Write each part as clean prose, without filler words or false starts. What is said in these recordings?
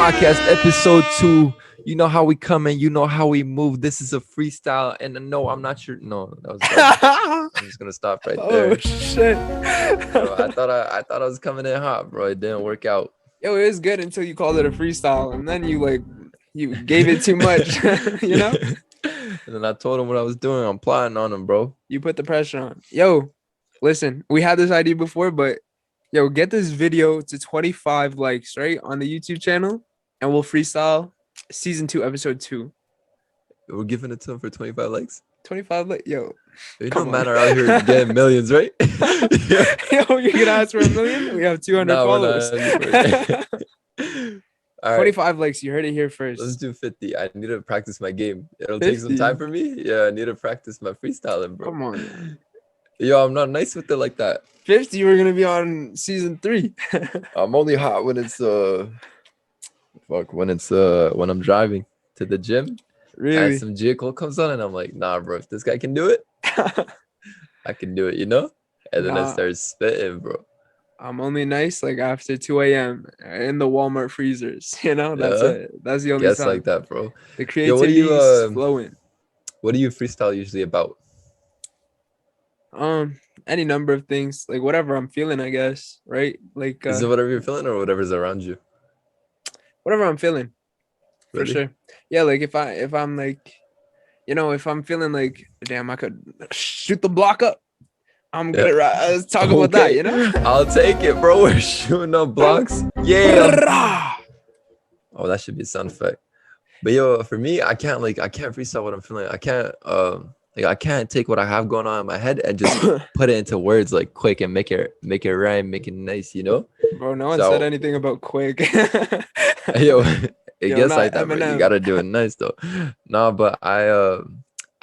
Podcast episode 2. You know how we come in, you know how we move. This is a freestyle, and no, I'm not sure. No, that was bad. I'm just gonna stop right there. Oh shit! Bro, I thought I was coming in hot, bro. It didn't work out. Yo, it was good until you called it a freestyle, and then you gave it too much. You know, And then I told him what I was doing. I'm plotting on him, bro. you put the pressure on. Yo, listen, we had this idea before, but yo, get this video to 25 likes right on the YouTube channel, and we'll freestyle season 2, episode 2. We're giving it to him for 25 likes. 25 likes, yo. You know, Come man on. are out here getting millions, right? Yo, you're gonna ask for a million? We have 200 Nah, we're followers. not. All right. 25 likes. You heard it here first. Let's do 50. I need to practice my game. It'll take some 50? time for me. Yeah, I need to practice my freestyling, bro. Come on. Yo, I'm not nice with it like that. 50, we're gonna be on season 3. I'm only hot when it's when I'm driving to the gym Really? and some J. Cole comes on and I'm like, nah, bro, if this guy can do it, I can do it, you know? And then I Nah. start spitting, bro. I'm only nice like after 2 a.m. in the Walmart freezers. You know, that's Yeah. it. That's the only Guess time. like that, bro. The Yo, creativity is flowing. what do you freestyle usually about? Any number of things, like whatever I'm feeling, I guess, right? Like Is it whatever you're feeling or whatever's around you? whatever I'm feeling, for Really? sure. Yeah, like if I'm like, you know, if I'm feeling like, damn, I could shoot the block up. I'm Yeah. good at let's talk about that, Okay. you know? I'll take it, bro. We're shooting up blocks. Yeah. Brrrah. Oh, that should be a sound effect. But yo, for me, I can't freestyle what I'm feeling. I can't take what I have going on in my head and just put it into words like quick and make it rhyme, make it nice, you know? Bro, no one So- said anything about quick. Yo, it Yo, gets not like that, bro. You Eminem. gotta do it nice though. No, but I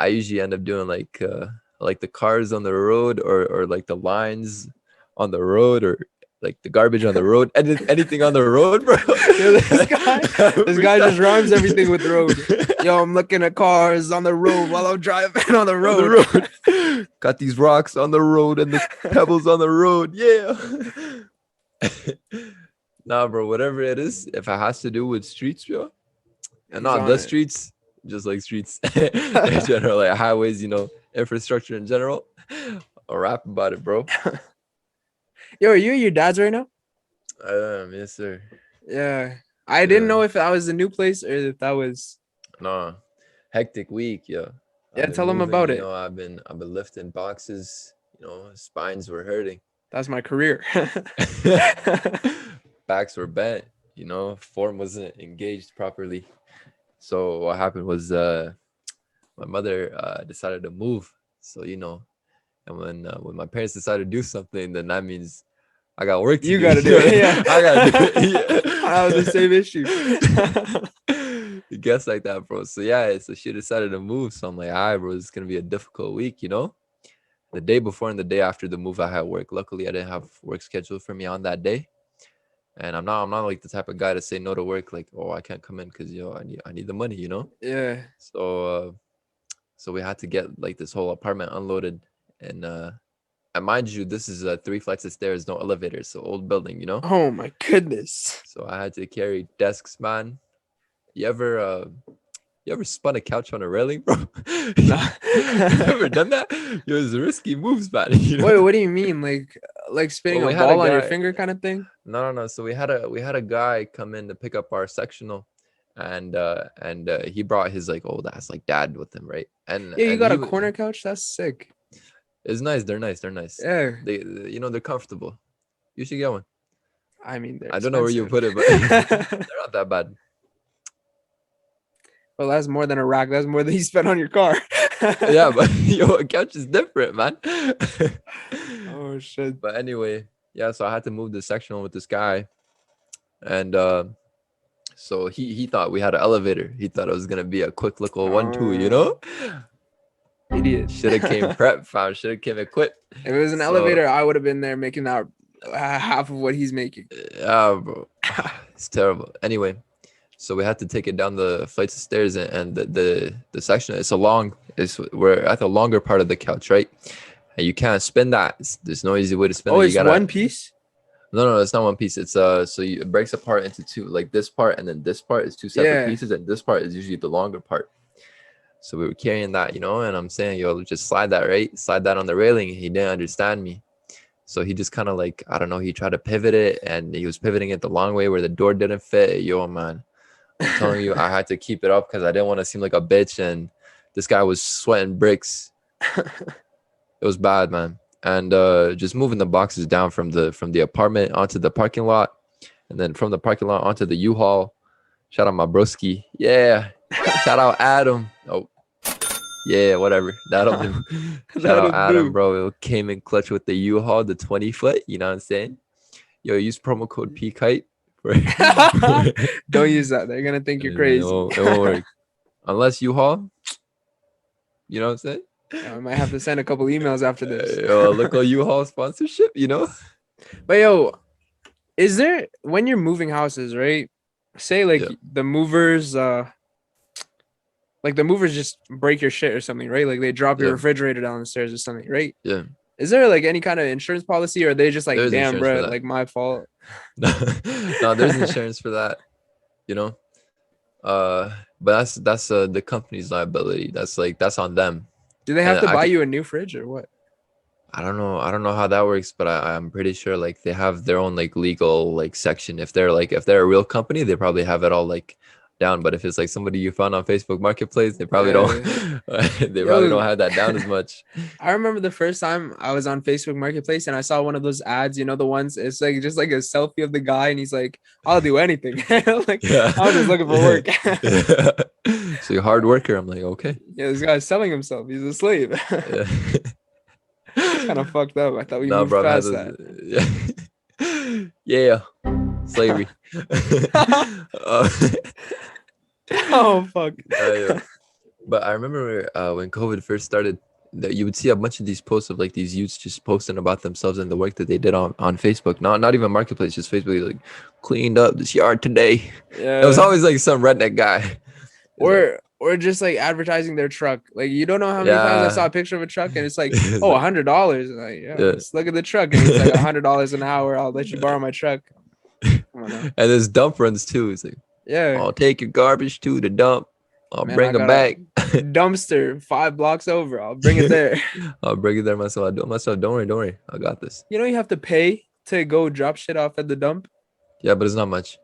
usually end up doing like the cars on the road or like the lines on the road or like the garbage on the road and anything on the road, bro. Yo, this guy just rhymes everything with road. Yo, I'm looking at cars on the road while I'm driving on the On road. the road. Got these rocks on the road and the pebbles on the road. Yeah. Nah, bro, whatever it is, if it has to do with streets, bro. And He's not on the it. streets, just like streets in general, like highways, you know, infrastructure in general. I'll rap about it, bro. Yo, are you at your dad's right now? Yes, sir. Yeah. I didn't Yeah. know if that was a new place or if that was. No, hectic week, yeah. Yeah, tell 'em about you it. know, I've been lifting boxes, you know, spines were hurting. That's my career. Backs were bent, you know, form wasn't engaged properly. So what happened was my mother decided to move. So, you know, and when my parents decided to do something, then that means I got work to You do. gotta do it, yeah. I gotta do it. Yeah. I have the same issue. It gets like that, bro. So yeah, so she decided to move. So I'm like, all right, bro, it's gonna be a difficult week, you know. The day before and the day after the move, I had work. Luckily, I didn't have work scheduled for me on that day. And I'm not like the type of guy to say no to work. Like, oh, I can't come in because I need the money, you know. Yeah. So we had to get like this whole apartment unloaded, and mind you, this is 3 flights of stairs, no elevator, so old building, you know. Oh my goodness. So I had to carry desks, man. You ever spun a couch on a railing, bro? Nah. You ever done that? It was risky moves, man. You know? Wait, what do you mean? Like spinning Well, we a had a ball on your guy- finger kind of thing? No. So we had a guy come in to pick up our sectional, and he brought his like old ass like dad with him, right? And Yeah, you and got he a w- corner couch? That's sick. It's nice. They're nice. Yeah. They you know they're comfortable. You should get one. I mean, they're I don't know where you expensive. put it, but they're not that bad. Well, that's more than a rack. That's more than you spent on your car. Yeah, but yo, a couch is different, man. Oh shit. But anyway, yeah, so I had to move the sectional with this guy, and so he thought we had an elevator. He thought it was gonna be a quick little 1-2, you know. Idiot. Should have came prep, fam. Should have came equipped. If it was an So- elevator, I would have been there making that half of what he's making. Yeah, bro, it's terrible. Anyway, so we had to take it down the flights of stairs, and the section. We're at the longer part of the couch, right? And you can't spin that. There's no easy way to spin Oh, it. it's one piece? No, it's not one piece. It's it breaks apart into two. Like this part and then this part is two separate Yeah. pieces, and this part is usually the longer part. So we were carrying that, and I'm saying, yo, just slide that, right? Slide that on the railing. He didn't understand me. So he just kind of like, I don't know, he tried to pivot it and he was pivoting it the long way where the door didn't fit. Yo, man, I'm telling you, I had to keep it up because I didn't want to seem like a bitch. And this guy was sweating bricks. It was bad, man. And just moving the boxes down from the apartment onto the parking lot, and then from the parking lot onto the U-Haul. Shout out my broski. Yeah. Shout out Adam. Oh, yeah, whatever. That'll do. Shout That'll out Adam, do. bro. It came in clutch with the U-Haul, the 20 foot. You know what I'm saying? Yo, use promo code PKITE. For Don't use that. They're gonna think you're crazy. it won't work. Unless U-Haul, you know what I'm saying? I might have to send a couple emails after this. Yo, local U-Haul sponsorship. But yo, is there when you're moving houses, right? Say like Yeah. the movers just break your shit or something, right? Like they drop your Yeah. refrigerator down the stairs or something, right? Yeah. Is there like any kind of insurance policy, or are they just like, There's damn, insurance for bro, that. like my fault? No, there's insurance for that, you know. But that's the company's liability. That's on them. Do they And have to I buy could, you a new fridge or what? I don't know. I don't know how that works, but I'm pretty sure like they have their own like legal like section. If they're a real company, they probably have it all like down. But if it's like somebody you found on Facebook Marketplace, they probably don't. Yeah. They probably Yo, don't have that down as much. I remember the first time I was on Facebook Marketplace and I saw one of those ads, the ones it's like just like a selfie of the guy and he's like, I'll do anything. Like Yeah. I was just looking for work. Yeah. So you're a hard worker. I'm like, okay. Yeah, this guy's selling himself. He's a slave. Yeah. It's kind of fucked up. I thought we No, moved bro, I've had past those. that. Yeah. Yeah. Slavery. uh, Oh fuck. yeah. But I remember when COVID first started, that you would see a bunch of these posts of like these youths just posting about themselves and the work that they did on Facebook. Not even Marketplace, just Facebook. Like cleaned up this yard today. It was Yeah. always like some redneck guy. It's like, Or just like advertising their truck. Like you don't know how many times I saw yeah. a picture of a truck and it's like, It's oh, like, $100. Like, yeah, yeah. let's look at the truck. And it's like $100 an hour. I'll let you borrow my truck. Come on now. And there's dump runs too. It's like, Yeah. I'll take your garbage to the dump. I'll Man, bring I them got a back. dumpster 5 blocks over. I'll bring it there. I'll bring it there myself. I'll do it myself. Don't worry. I got this. You have to pay to go drop shit off at the dump. Yeah, but it's not much.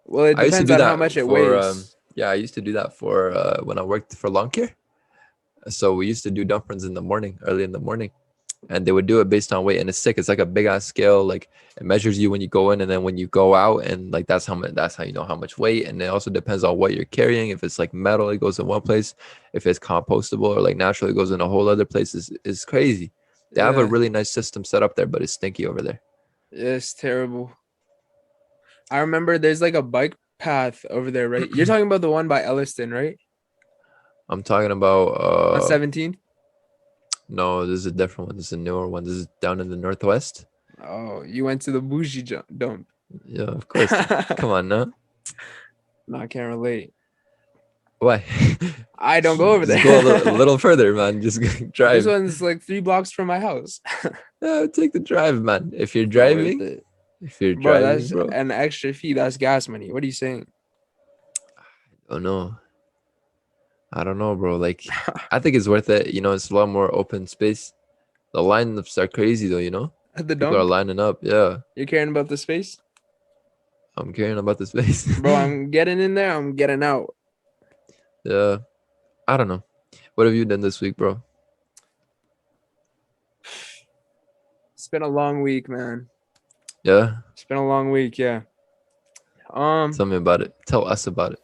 Well, it I used to depends do on how that much it for weighs. yeah, I used to do that for when I worked for lawn care. So we used to do dump runs in the morning, early in the morning, and they would do it based on weight. And it's sick. It's like a big ass scale. Like it measures you when you go in, and then when you go out, and like that's how much. That's how you know how much weight. And it also depends on what you're carrying. If it's like metal, it goes in one place. If it's compostable or like natural, it goes in a whole other place. It's crazy. They have a Yeah, really nice system set up there, but it's stinky over there. it's terrible. I remember there's like a bike path over there, right? You're talking about the one by Elliston, right? I'm talking about On 17. no, this is a different one. This is a newer one. This is down in the northwest. Oh, you went to the bougie dump. Yeah, of course. Come on now. No, I can't relate. Why? I don't go over Just there. go a little further, man. Just This drive. one's like 3 blocks from my house. Yeah, take the drive, man. If you're Not worth driving, it. if you're Bro, driving, that's bro. an extra fee. That's gas money. What are you saying? Oh no, I don't know, bro. Like, I think it's worth it. It's a lot more open space. The lineups are crazy, though. At the People are dump? lining up. Yeah, You're caring about the space? I'm caring about the space. Bro, I'm getting in there. I'm getting out. Yeah, I don't know. What have you done this week, bro? It's been a long week, man. Yeah, It's been a long week, yeah. tell me about it. Tell us about it.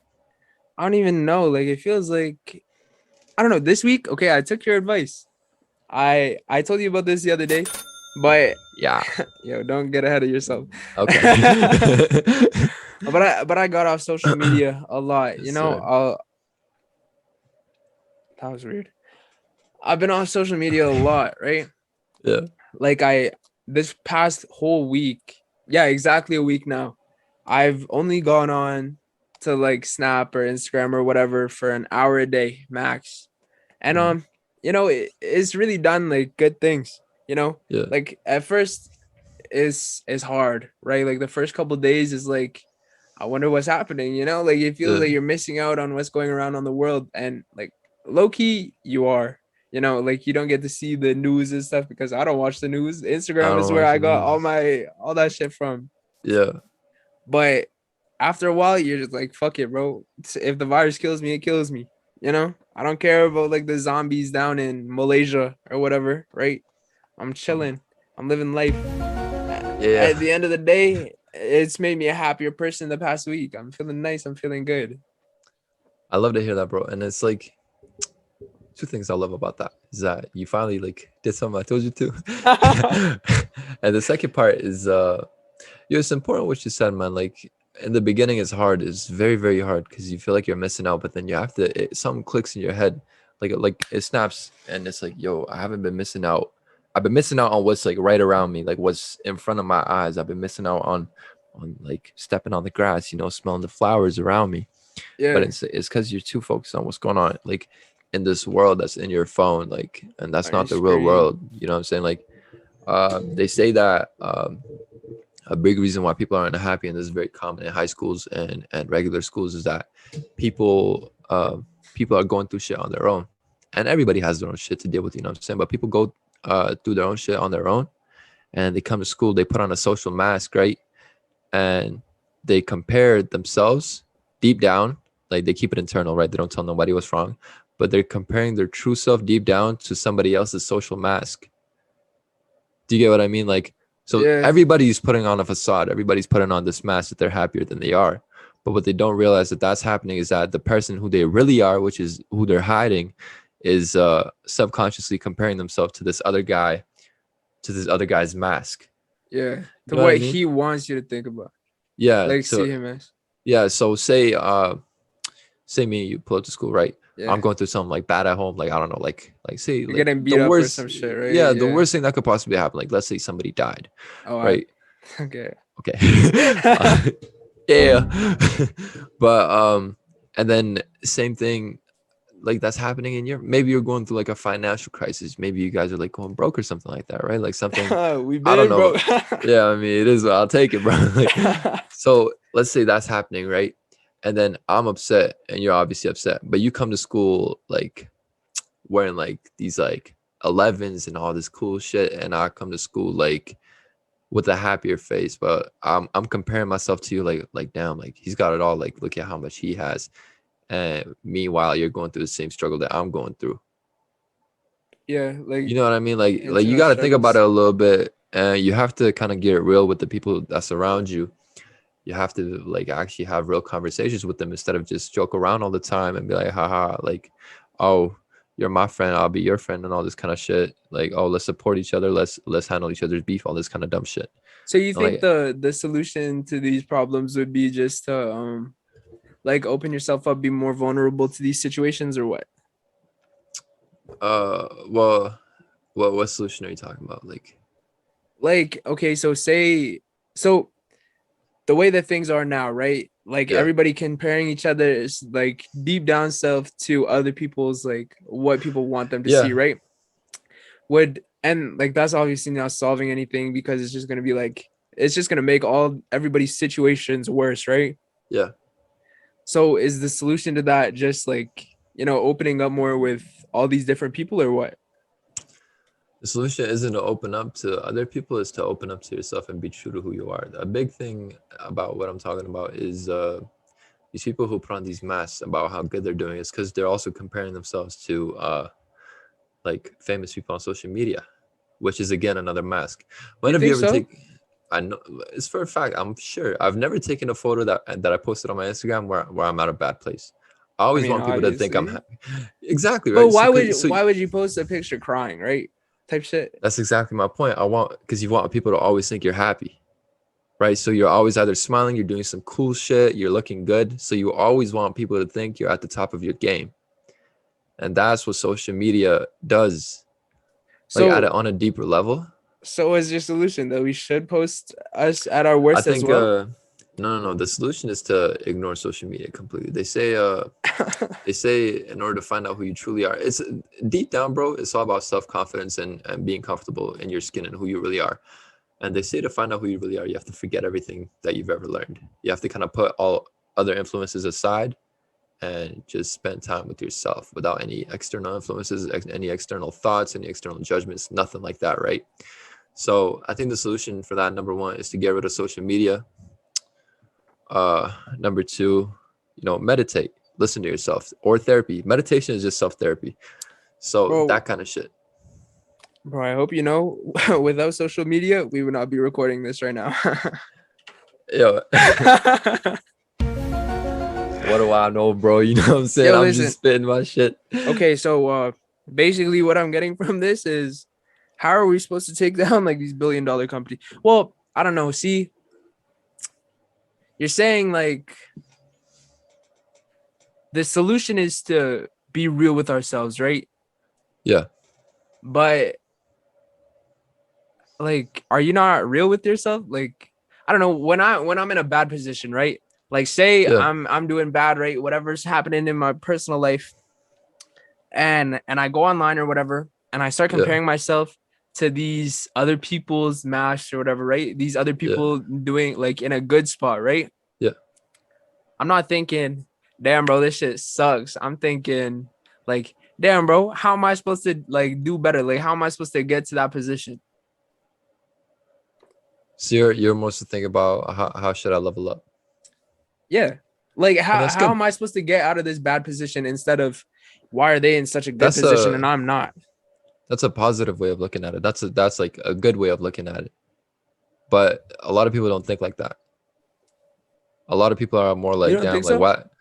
I don't even know. Like it feels like I don't know. This week, okay, I took your advice. I told you about this the other day, but Yeah. yo, don't get ahead of yourself. Okay. But I got off social media a lot. Yes, sir. That was weird. I've been off social media a lot, right? Yeah. Like this past whole week, yeah, exactly a week now. I've only gone on to like Snap or Instagram or whatever for an hour a day max. And Mhm. it's really done like good things, Yeah. Like at first is hard, right? Like the first couple days is like, I wonder what's happening, you know? Like it feels Yeah, like you're missing out on what's going around on the world. And like low key, you are. You know, like you don't get to see the news and stuff because I don't watch the news. I Instagram don't is where watch I the got news. all that shit from. Yeah, But after a while, you're just like, fuck it, bro. If the virus kills me, it kills me. You know? I don't care about like the zombies down in Malaysia or whatever, right? I'm chilling. I'm living life. yeah. At the end of the day, it's made me a happier person the past week. I'm feeling nice. I'm feeling good. I love to hear that, bro. And it's like two things I love about that is that you finally like did something I told you to. And the second part is yeah, it's important what you said, man. Like in the beginning it's hard. It's very, very hard because you feel like you're missing out, but then you have to something clicks in your head. Like it snaps and it's like, yo, I haven't been missing out. I've been missing out on what's like right around me, like what's in front of my eyes. I've been missing out on like stepping on the grass, smelling the flowers around me. But Yeah, it's because you're too focused on what's going on like in this world that's in your phone, like, and that's on your not the real screen. world. You know what I'm saying? Like they say that a big reason why people aren't happy, and this is very common in high schools and regular schools, is that people people are going through shit on their own, and everybody has their own shit to deal with. You know what I'm saying? But people go through their own shit on their own, and they come to school, they put on a social mask, right? And they compare themselves deep down, like they keep it internal, right? They don't tell nobody what's wrong, but they're comparing their true self deep down to somebody else's social mask. Do you get what I mean? Like, so Yeah, everybody's putting on a facade. Everybody's putting on this mask that they're happier than they are. But what they don't realize that that's happening is that the person who they really are, which is who they're hiding, is subconsciously comparing themselves to this other guy, to this other guy's mask. yeah. You To know what I what mean? he wants you to think about, Yeah. like So see him as. yeah. So say me, you pull up to school, right? I'm Yeah, going through something like bad at home, like I don't know, like say you're like getting the beat up or worst, some shit, right? yeah, the Yeah. worst thing that could possibly happen. Like let's say somebody died, Oh, I. right? Okay. Okay. uh, yeah. But and then same thing, like that's happening in your, maybe you're going through like a financial crisis, maybe you guys are like going broke or something like that, right? Like something, We I don't been know. bro. Yeah, I mean it is, I'll take it, bro. Like, so let's say that's happening, right? And then I'm upset and you're obviously upset, but you come to school like wearing like these like 11s and all this cool shit, and I come to school like with a happier face. But I'm comparing myself to you, like damn, like he's got it all, like look at how much he has, and meanwhile you're going through the same struggle that I'm going through. Yeah, You like know what I mean? Like you internal got to think about struggles. it a little bit, and you have to kind of get real with the people that's around you. You have to like actually have real conversations with them instead of just joke around all the time and be like, haha, like, oh, you're my friend, I'll be your friend, and all this kind of shit. Like, oh, let's support each other, let's handle each other's beef, all this kind of dumb shit. So you And think like, the solution to these problems would be just to like open yourself up, be more vulnerable to these situations, or what? well, what solution are you talking about? Like, Like, okay, so say so the way that things are now, right? Like yeah, everybody comparing each other's like deep down self to other people's like what people want them to see, yeah, right? Would and like that's obviously not solving anything because it's just gonna be like it's just gonna make all everybody's situations worse, right? yeah. So is the solution to that just like, opening up more with all these different people or what? The solution isn't to open up to other people, is to open up to yourself and be true to who you are. A big thing about what I'm talking about is these people who put on these masks about how good they're doing is because they're also comparing themselves to like famous people on social media, which is again another mask. When You have you think ever so? take? I know it's for a fact. I'm sure I've never taken a photo that I posted on my Instagram where I'm at a bad place. I I always mean, want people to think I'm obviously. happy. Exactly But right. So why would you post a picture crying, right? Type shit. that's exactly my point. I want, because you want people to always think you're happy, right? So you're always either smiling, you're doing some cool shit, you're looking good. So you always want people to think you're at the top of your game, and that's what social media does. Like So on a deeper level, so is your solution that we should post us at our I worst as think well? no. The solution is to ignore social media completely. They say in order to find out who you truly are, it's deep down, bro. It's all about self confidence and being comfortable in your skin and who you really are. And they say to find out who you really are, you have to forget everything that you've ever learned. You have to kind of put all other influences aside and just spend time with yourself without any external influences, any external thoughts, any external judgments, nothing like that, right? So I think the solution for that, number one, is to get rid of social media. Number two, meditate, listen to yourself, or therapy. Meditation is just self-therapy. So Bro, that kind of shit. bro, I hope you know, without social media, we would not be recording this right now. Yo, what do I know, bro? You know what I'm saying? Yo, I'm listen. just spitting my shit. Okay, so basically what I'm getting from this is how are we supposed to take down like these billion-dollar companies? Well, I don't know. See, you're saying like the solution is to be real with ourselves, right? Yeah. But like, are you not real with yourself? Like, I don't know, when I'm in a bad position, right? Like say Yeah. I'm doing bad, right? Whatever's happening in my personal life, and I go online or whatever, and I start Yeah. comparing myself to these other people's mash or whatever, right? These other Yeah. people doing like in a good spot, right? Yeah. I'm not thinking, damn, bro, this shit sucks. I'm thinking, like, damn, bro, how am I supposed to like do better? Like, how am I supposed to get to that position? So you're most to think about how should I level up? Yeah. Like, And how that's how good. am I supposed to get out of this bad position instead of why are they in such a good That's position a and I'm not? that's a positive way of looking at it. That's like a good way of looking at it. But a lot of people don't think like that. A lot of people are more You like, don't damn, think like so? what?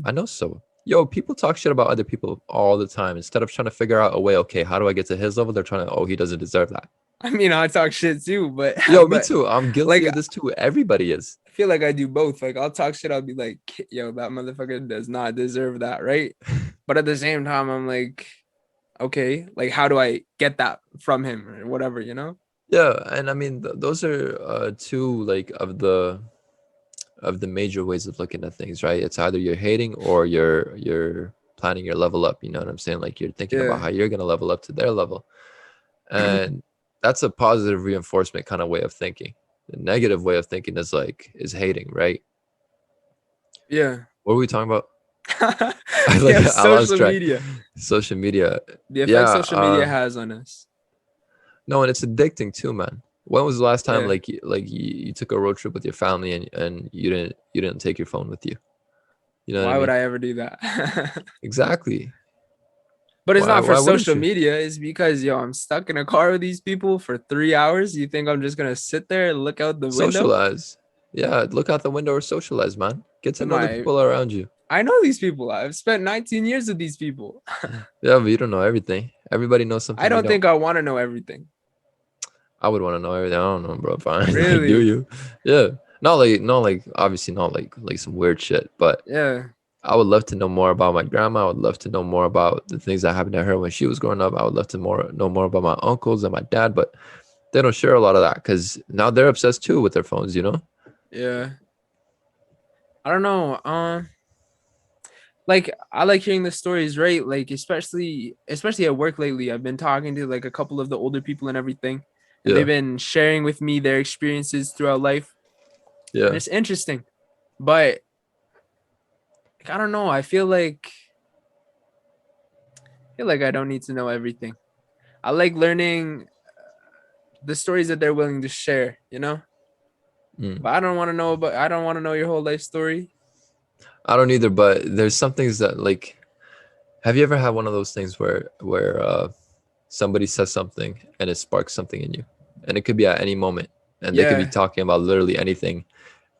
I know so. Yo, people talk shit about other people all the time. Instead of trying to figure out a way, okay, how do I get to his level? They're trying to, oh, he doesn't deserve that. I mean, I talk shit too, but Yo, me but too. I'm guilty like of this too. Everybody is. I feel like I do both. Like I'll talk shit, I'll be like, yo, that motherfucker does not deserve that, right? But at the same time, I'm like, okay, like how do I get that from him or whatever, you know? Yeah, and I mean those are two like of the major ways of looking at things, right? It's either you're hating or you're planning your level up. You know what I'm saying? Like you're thinking about Yeah. how you're gonna level up to their level, and that's a positive reinforcement kind of way of thinking. The negative way of thinking is hating, right? Yeah. What were we talking about? I like Yeah, I lost social track. media. Social media, The effect yeah. social media has on us. No, and it's addicting too, man. When was the last time Yeah. you took a road trip with your family and you didn't take your phone with you? You know what I Why would mean? I ever do that? Exactly. But it's Why not for why wouldn't social you? media. It's because yo, I'm stuck in a car with these people for 3 hours. You think I'm just gonna sit there and look out the window? Socialize. Yeah, look out the window or socialize, man. Get to Am know the I? people around you. I know these people. I've spent 19 years with these people. Yeah, but you don't know everything. Everybody knows I something you don't don't. think I want to know everything. I would want to know everything. I don't know, bro. Fine. Like, do Really? you? Yeah. Not like obviously not like some weird shit, but Yeah. I would love to know more about my grandma. I would love to know more about the things that happened to her when she was growing up. I would love to know more about my uncles and my dad, but they don't share a lot of that because now they're obsessed too with their phones, you know? Yeah. I don't know. Like I like hearing the stories, right? Like especially at work lately. I've been talking to like a couple of the older people and everything, and Yeah. they've been sharing with me their experiences throughout life, and Yeah. it's interesting. But like, I don't know. I feel like I don't need to know everything. I like learning the stories that they're willing to share, you know? Mm. But I don't want to know your whole life story. I don't either, but there's some things that like have you ever had one of those things where somebody says something and it sparks something in you? And it could be at any moment and they could be Yeah. talking about literally anything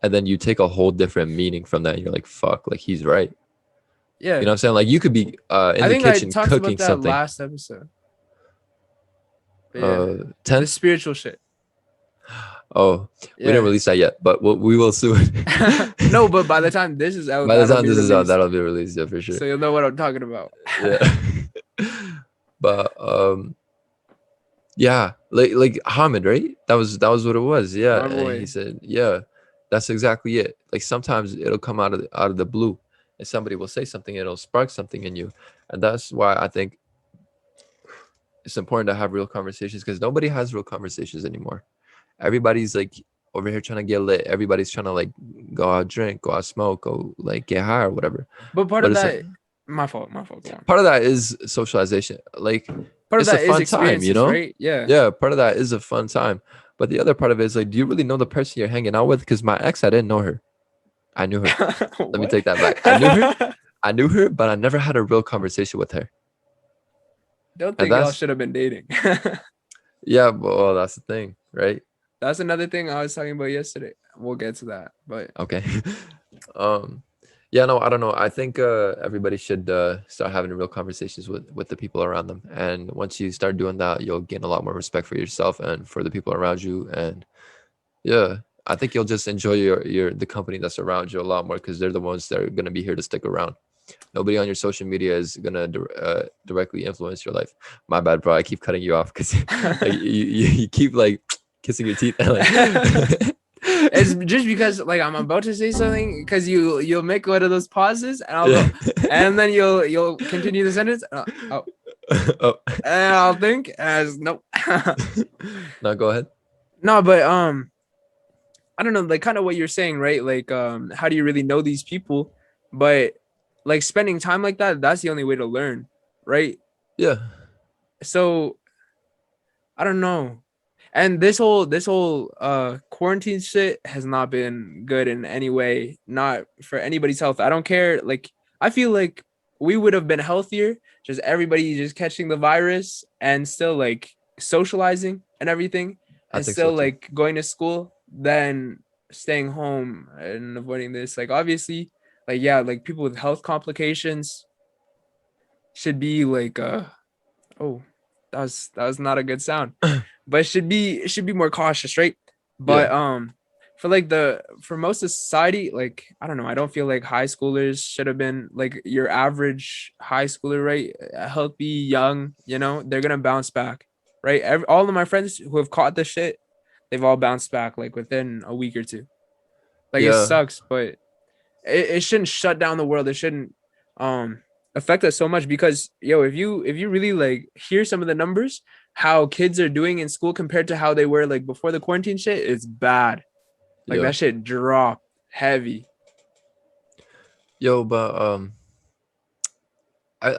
and then you take a whole different meaning from that and you're like, fuck, like he's right. You know Yeah. what I'm saying? Like you could be in I the think I kitchen talked about cooking that something. last episode. But yeah. The 10? spiritual shit. Oh, we didn't Yeah. release that yet, but we will soon. No, but by the time this is out, By the that'll time be this is out, released. that'll be released, yeah, for sure. So you'll know what I'm talking about. Yeah. But yeah, like Hamid, right? That was what it was. Yeah, My and he boy. said, yeah, that's exactly it. Like sometimes it'll come out of the blue, and somebody will say something, it'll spark something in you, and that's why I think it's important to have real conversations because nobody has real conversations anymore. everybody's like over here trying to get lit. Everybody's trying to like go out drink, go out smoke, go like get high or whatever. But part But of it's that, my fault. Go on. part of that is socialization. Like Part of it's a that is fun time, you experiences, know? right? Yeah. Yeah, part of that is a fun time. But the other part of it is like, do you really know the person you're hanging out with? Because my ex, I didn't know her. I knew her. Let me What? take that back. I knew her. I knew her, but I never had a real conversation with her. Don't And think y'all that's should have been dating. yeah, but well, that's the thing, right? That's another thing I was talking about yesterday. We'll get to that, but Okay. um yeah, no, I don't know. I think everybody should start having real conversations with the people around them. And once you start doing that, you'll gain a lot more respect for yourself and for the people around you. And yeah, I think you'll just enjoy your the company that's around you a lot more because they're the ones that are going to be here to stick around. Nobody on your social media is gonna directly influence your life. My bad, bro. I keep cutting you off because like you keep like kissing your teeth and like it's just because like I'm about to say something because you'll make one of those pauses and I'll yeah. go and then you'll continue the sentence. Oh, Oh. and I'll think as nope. Now go ahead. No, but I don't know, like kind of what you're saying, right? Like how do you really know these people? But like spending time like that, that's the only way to learn, right? Yeah. So I don't know. And this whole quarantine shit has not been good in any way, not for anybody's health. I don't care. Like I feel like we would have been healthier, just everybody just catching the virus and still like socializing and everything I and think so still too. like going to school than staying home and avoiding this. Like obviously, like yeah, like people with health complications should be like oh, that was not a good sound, but it should be more cautious, right? Yeah. But for most of society, like I don't know, I don't feel like high schoolers should have been like your average high schooler, right? Healthy, young, they're gonna bounce back, right? All of my friends who have caught the shit, they've all bounced back like within a week or two. Like it Yeah. sucks, but it shouldn't shut down the world. It shouldn't um affect us so much because if you really like hear some of the numbers, how kids are doing in school compared to how they were like before the quarantine shit, it's bad. Like Yeah. that shit dropped heavy. Yo, but I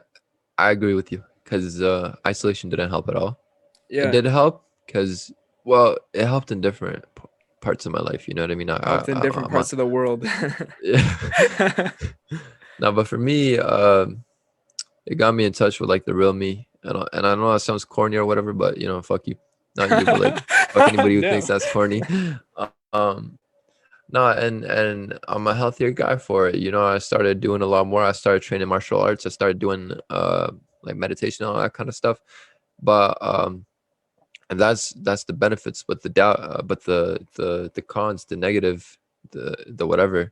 I agree with you because isolation didn't help at all. It Yeah, did help because well, it helped in different parts of my life. You know what I mean? helped in different I'm a, parts of the world. yeah. No, but for me, it got me in touch with like the real me, and I know that sounds corny or whatever, but you know, fuck you, not you, but like fuck anybody who thinks No. that's corny. Um, no, and I'm a healthier guy for it. You know, I started doing a lot more. I started training martial arts. I started doing like meditation and all that kind of stuff. But and that's the benefits, but the doubt, but the cons, the negative, the whatever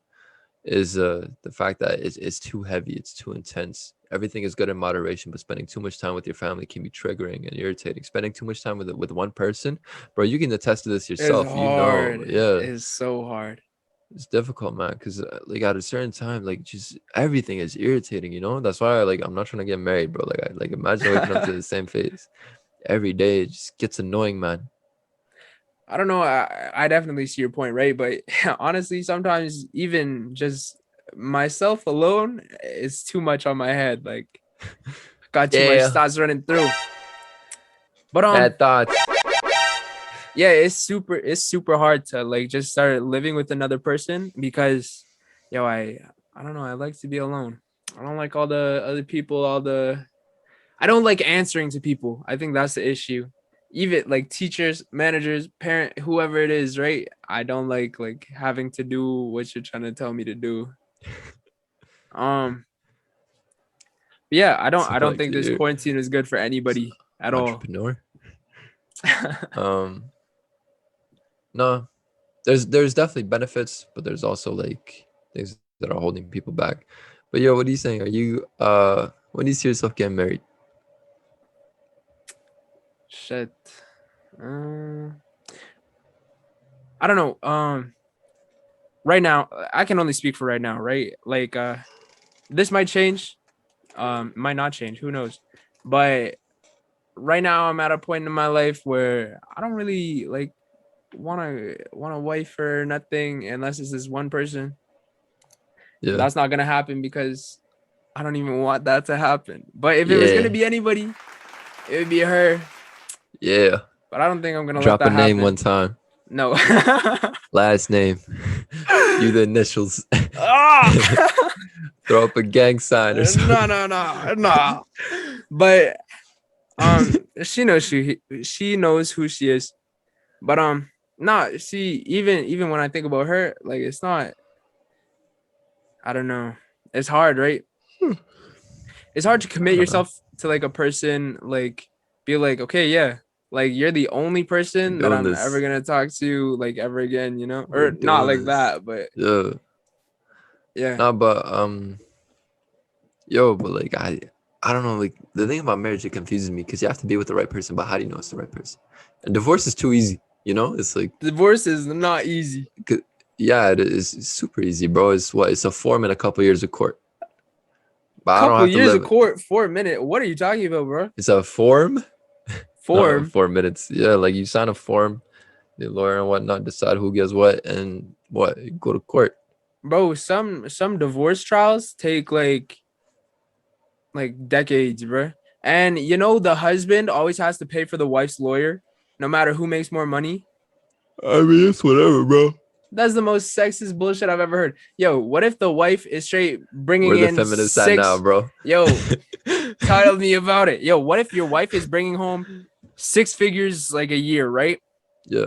is the fact that it's too heavy, it's too intense. Everything is good in moderation, but spending too much time with your family can be triggering and irritating. Spending too much time with one person, bro, you can attest to this It's yourself. You know, hard. yeah, It's so hard. it's difficult, man. Because like at a certain time, like just everything is irritating. You know, that's why like I'm not trying to get married, bro. Like I like imagine waking up to the same face every day. It just gets annoying, man. I don't know. I definitely see your point, right? But honestly, sometimes even just myself alone is too much on my head. Like, got too much Yeah, thoughts running through. But bad thoughts. yeah, it's super hard to like just start living with another person because, I don't know. I like to be alone. I don't like all the other people. I don't like answering to people. I think that's the issue. Even like teachers, managers, parent, whoever it is, right? I don't like having to do what you're trying to tell me to do. Um, yeah, I don't So I don't like think this you're quarantine is good for s- anybody at all. entrepreneur. Um, no, there's definitely benefits, but there's also like things that are holding people back. But yo, what are you saying? Are you when do you see yourself getting married? Shit. Um, I don't know. Right now, I can only speak for right now, right? Like, this might change. Might not change. Who knows? But right now, I'm at a point in my life where I don't really like. want a wife or nothing unless it's this one person. But Yeah. that's not gonna happen because I don't even want that to happen. But if it was gonna Yeah. be anybody, it would be her. Yeah. But I don't think I'm gonna let Drop a that name one happen. time. No. Last name. You the initials. Ah! Throw up a gang sign or No, something. no, no, no. But she knows she knows who she is. But nah, see, even when I think about her, like it's not, I don't know. It's hard, right? It's hard to I commit don't know. yourself to like a person, like be like, okay, yeah, like you're the only We're person that doing I'm ever this. gonna talk to, like ever again, you know? We're Or not doing like this. that, but Yeah. yeah. Nah, but yo, but like I don't know, like the thing about marriage, it confuses me because you have to be with the right person, but how do you know it's the right person? And divorce is too easy, you know? It's like Divorce is not easy. 'cause- yeah, it is. It's super easy, bro. It's what? It's a form and a couple years of court. But I don't Couple have to years of live. court for a minute. What are you talking about, bro? It's a form, not Form, 4 minutes. Yeah, like you sign a form, the lawyer and whatnot decide who gets what and what go to court. bro. Some divorce trials take like decades, bro. And you know the husband always has to pay for the wife's lawyer, no matter who makes more money. I mean, it's whatever, bro. That's the most sexist bullshit I've ever heard. Yo, what if the wife is straight bringing Where the in feminists at now, six? bro? Yo, tell me about it. Yo, what if your wife is bringing home six figures like a year, right? Yeah,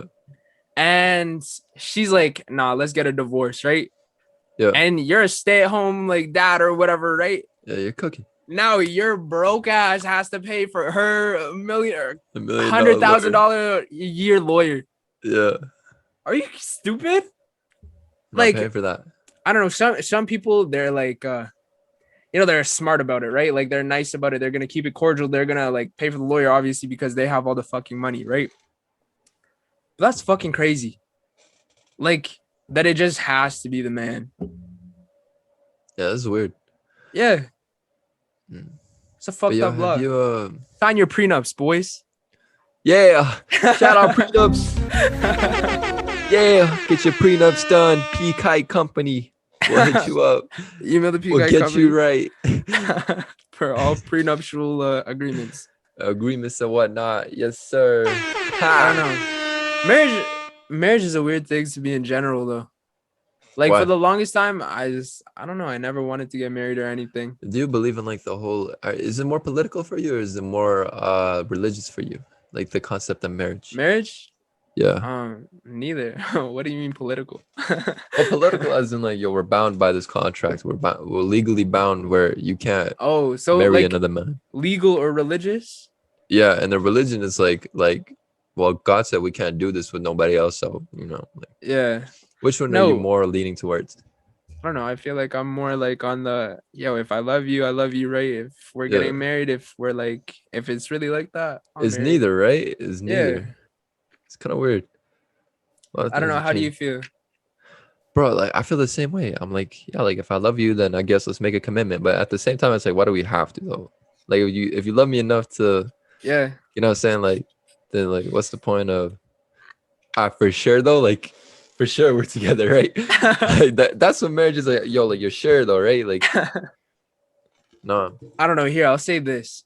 And she's like, nah, let's get a divorce, right? yeah, And you're a stay-at-home like dad or whatever, right? yeah. You're cooking Now your broke ass has to pay for her a million or $1 million hundred thousand lawyer. dollar a year lawyer. Yeah, Are you stupid? I'm not paying Like, for that. I don't know. Some people they're like they're smart about it, right? Like they're nice about it. They're gonna keep it cordial. They're gonna like pay for the lawyer, obviously, because they have all the fucking money, right? But that's fucking crazy. Like that it just has to be the man. Yeah, this is weird. Yeah, Mm. it's a But fucked yo, up have law. you Sign your prenups, boys. yeah, shout out prenups. Yeah, get your prenups done. P Kite Company. We'll hit you up. Email the We'll PGI get you company right. for all prenuptial agreements. Agreements and whatnot. Yes, sir. I don't Ha. know. Marriage is a weird thing to be in general though. Like for Why? the longest time, I don't know. I never wanted to get married or anything. Do you believe in like the whole? Is it more political for you, or is it more religious for you? Like the concept of marriage. Marriage? Yeah. Neither. What do you mean political? Well, political as in like yo, we're bound by this contract. We're legally bound where you can't Oh, so marry like another man. legal or religious? Yeah, and the religion is like well, God said we can't do this with nobody else. So like Yeah. which one are you No, more leaning towards? I don't know. I feel like I'm more like on the if I love you, I love you, right? If we're Yeah, getting married, if it's really like that, I'm it's married. neither, right? It's Yeah. neither. It's kind of weird. A lot of I don't things know. have How do you changed, feel? bro. Like I feel the same way. I'm like, yeah, like if I love you, then I guess let's make a commitment. But at the same time, it's like, why do we have to though? Like if you love me enough to, Yeah. you know what I'm saying? Like then like what's the point of for sure though? Like for sure we're together, right? Like that's what marriage is like, yo, like you're sure though, right? Like no. I don't know. Here, I'll say this.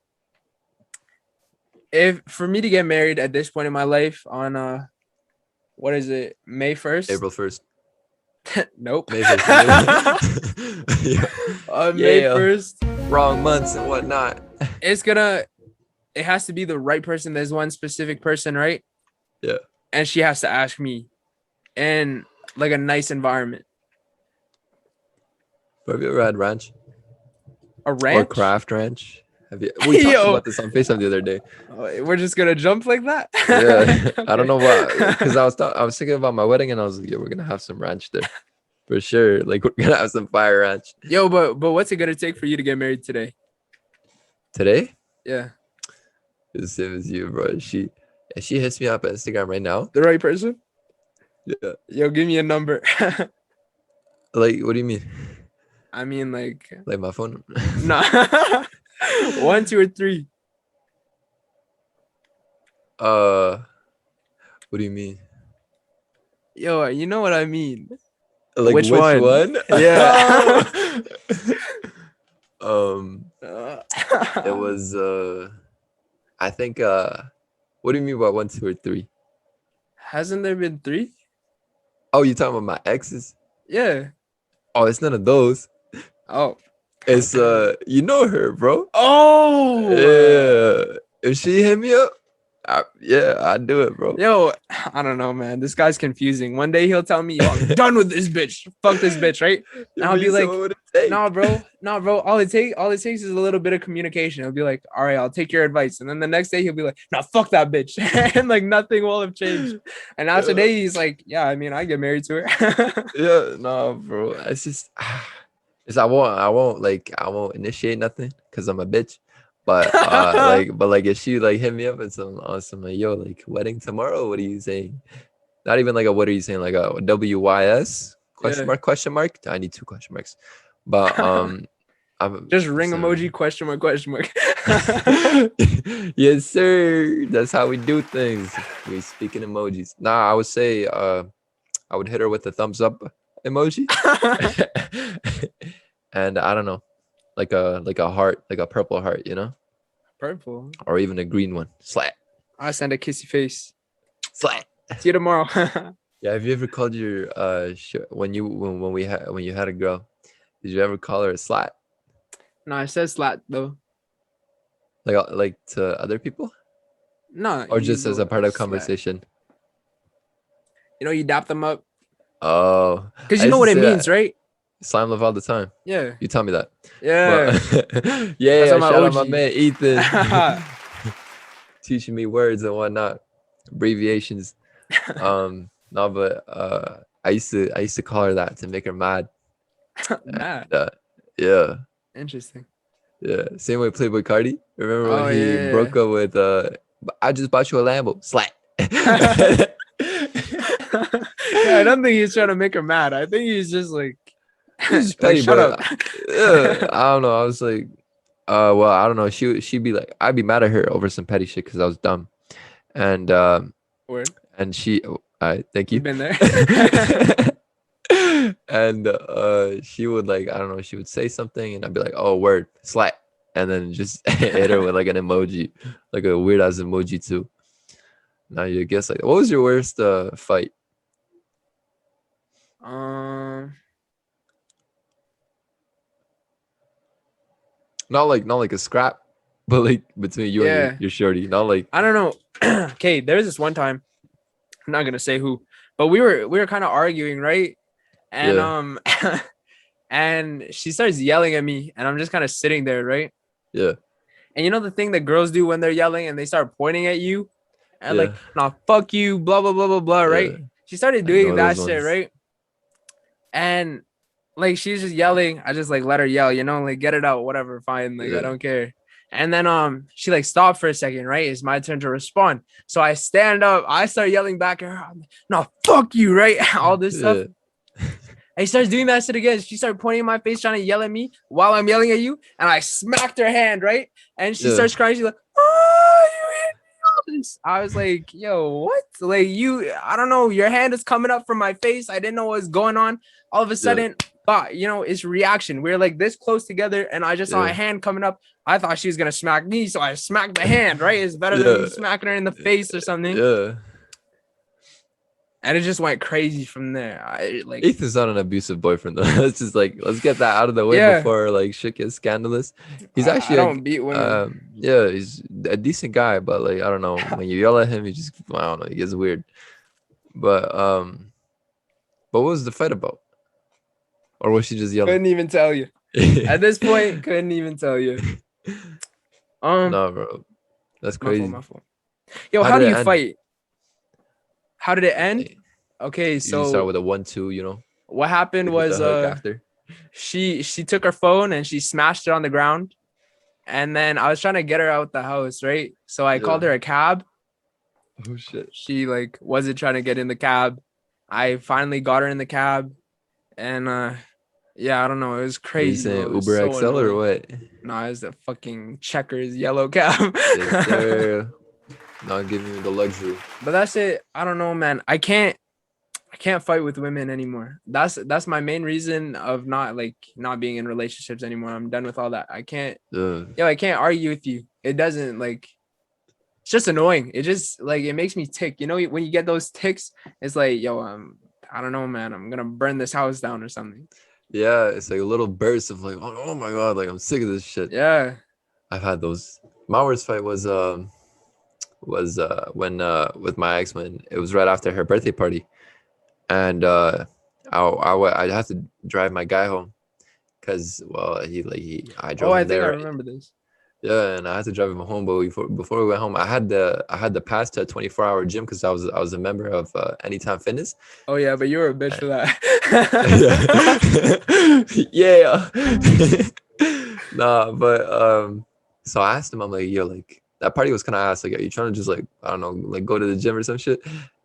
If for me to get married at this point in my life on what is it, May 1st? April 1st. Nope. May 1st. Yeah. On May Yeah. 1st, Wrong months and whatnot. it has to be the right person. There's one specific person, right? Yeah. And she has to ask me in like a nice environment. But have you ever had ranch A or ranch? craft ranch? Have you? We talked Yo, about this on FaceTime the other day. we're just gonna jump like that. Yeah, I don't Okay. know why, because I was thinking about my wedding and I was like, yeah, we're gonna have some ranch there for sure. Like we're gonna have some fire ranch Yo, but what's it gonna take for you to get married today? today. Yeah, It's the same as you, bro. She hits me up on Instagram right now. the right person. Yeah. Yo, give me a number. Like, what do you mean? I mean, like, Like my phone? nah. One, two, or three. uh, what do you mean? Yo, you know what I mean? Like Which which one? one? Yeah. um, it was I think what do you mean by 1, 2, or 3? Hasn't there been three? Oh, you talking about my exes? Yeah. Oh, it's none of those. Oh. It's you know her, bro. Oh. Yeah. If she hit me up, yeah, I'd do it, bro. Yo, I don't know, man. This guy's confusing. One day he'll tell me, yo, I'm done with this bitch. Fuck this bitch, right? Yeah, And I'll but be you said what like, would it take? nah, bro. All it takes is a little bit of communication. He'll be like, all right, I'll take your advice. And then the next day he'll be like, nah, fuck that bitch. And like nothing will have changed. And after Yeah, day, he's like, yeah, I mean, I get married to her. yeah, no, bro. It's just, it's I won't initiate nothing because I'm a bitch. But like if she like hit me up and some on some like yo like wedding tomorrow, what are you saying? Not even like a what are you saying like a WYS Yeah. question mark? I need 2 question marks. But I'm Just ring so emoji, question mark, question mark. yes, sir. That's how we do things. We speak in emojis. Nah, I would say I would hit her with the thumbs up emoji. And I don't know, like a heart, like a purple heart, you know? Purple. Or even a green one. Slat. I send a kissy face. Slat. See you tomorrow. Yeah, have you ever called your when you had a girl, did you ever call her a slat? No, I said slat though. Like to other people? No, Or you just as a go part of slat. conversation? You know, you dap them up Oh, because I you know used to what it say means, that. right? Slime love all the time. Yeah, You tell me that. But yeah. yeah, That's yeah, on my shout out my OG. man Ethan. Teaching me words and whatnot. Abbreviations. No, but I used to call her that to make her mad. And, Nah, yeah. interesting. Yeah. Same with Playboy Cardi. Remember when Oh he yeah. broke up with I just bought you a Lambo. Slat. Yeah, I don't think he's trying to make her mad. I think he's just like, He's just like petty, shut but up. I don't know. I was like, well, I don't know. She'd be like, I'd be mad at her over some petty shit because I was dumb, and Word. and she, I thank We've you, been there. and she would like, I don't know, she would say something, and I'd be like, oh, word, slat, and then just hit her with like an emoji, like a weird ass emoji too. Now you guess like, what was your worst fight? um, Not like a scrap, but like between you and yeah. your shorty. Not like I don't know. Okay, there's this one time. I'm not gonna say who, but we were kind of arguing, right? And yeah, and she starts yelling at me, and I'm just kind of sitting there, right? yeah, And you know the thing that girls do when they're yelling and they start pointing at you and yeah, like, nah, fuck you, blah blah blah blah blah, yeah. right? She started I doing know that those shit, ones. right? And like she's just yelling. I just like let her yell, like get it out, whatever, fine. Like I Yeah, don't care. And then she like stopped for a second, right? It's my turn to respond. So I stand up, I start yelling back at her, I'm like, no, fuck you, right? All this stuff. yeah, And she starts doing that shit again. She started pointing in my face, trying to yell at me while I'm yelling at you. And I smacked her hand, right? And she yeah, starts crying. She's like, oh, you hit me all this. I was like, yo, what? Like, I don't know. Your hand is coming up from my face. I didn't know what was going on. All of a yeah, sudden, but it's reaction. We're like this close together, and I just saw a yeah, hand coming up. I thought she was gonna smack me, so I smacked the hand, right? It's better than me yeah, smacking her in the face or something. yeah. And it just went crazy from there. I like, Ethan's not an abusive boyfriend though. Let's just like let's get that out of the way yeah, before like shit gets scandalous. He's I actually don't beat women. yeah, he's a decent guy, but like I don't know, when you yell at him, he just I don't know, he gets weird. But but what was the fight about? Or was she just yelling? Couldn't even tell you. At this point, couldn't even tell you. No, bro. That's My fault, crazy. my fault. Yo, How how did do it you end? fight? How did it end? Eh, Okay, Usually start so with a 1-2, what happened lead with was the hook after. she took her phone and she smashed it on the ground. And then I was trying to get her out the house, right? So I Yeah. called her a cab. Oh shit. She like wasn't trying to get in the cab. I finally got her in the cab. And yeah, I don't know. It was What are you crazy, saying? bro. It was Uber so XL or annoying. what? Nah, it's the fucking checkers yellow cab. Yes, sir. Not giving you the luxury. But that's it. I don't know, man. I can't. I can't fight with women anymore. That's my main reason of not being in relationships anymore. I'm done with all that. I can't. Uh, Yo, I can't argue with you. It doesn't like. It's just annoying. It just like it makes me tick. You know, when you get those ticks, it's like, yo, I don't know, man. I'm gonna burn this house down or something. yeah, it's like a little burst of like, oh my god, like I'm sick of this shit. Yeah. I've had those. My worst fight was when with my ex when it was right after her birthday party, and I had to drive my guy home because well I Oh, drove I him think I there. remember this. Yeah, and I had to drive him home. But before we went home, I had the pass to a 24-hour gym because I was a member of Anytime Fitness. Oh yeah, but you were a bitch Uh, for that. yeah. Nah, but so I asked him, I'm like, yo, like that party was kind of ass. Like, are you trying to just like I don't know, like go to the gym or some shit?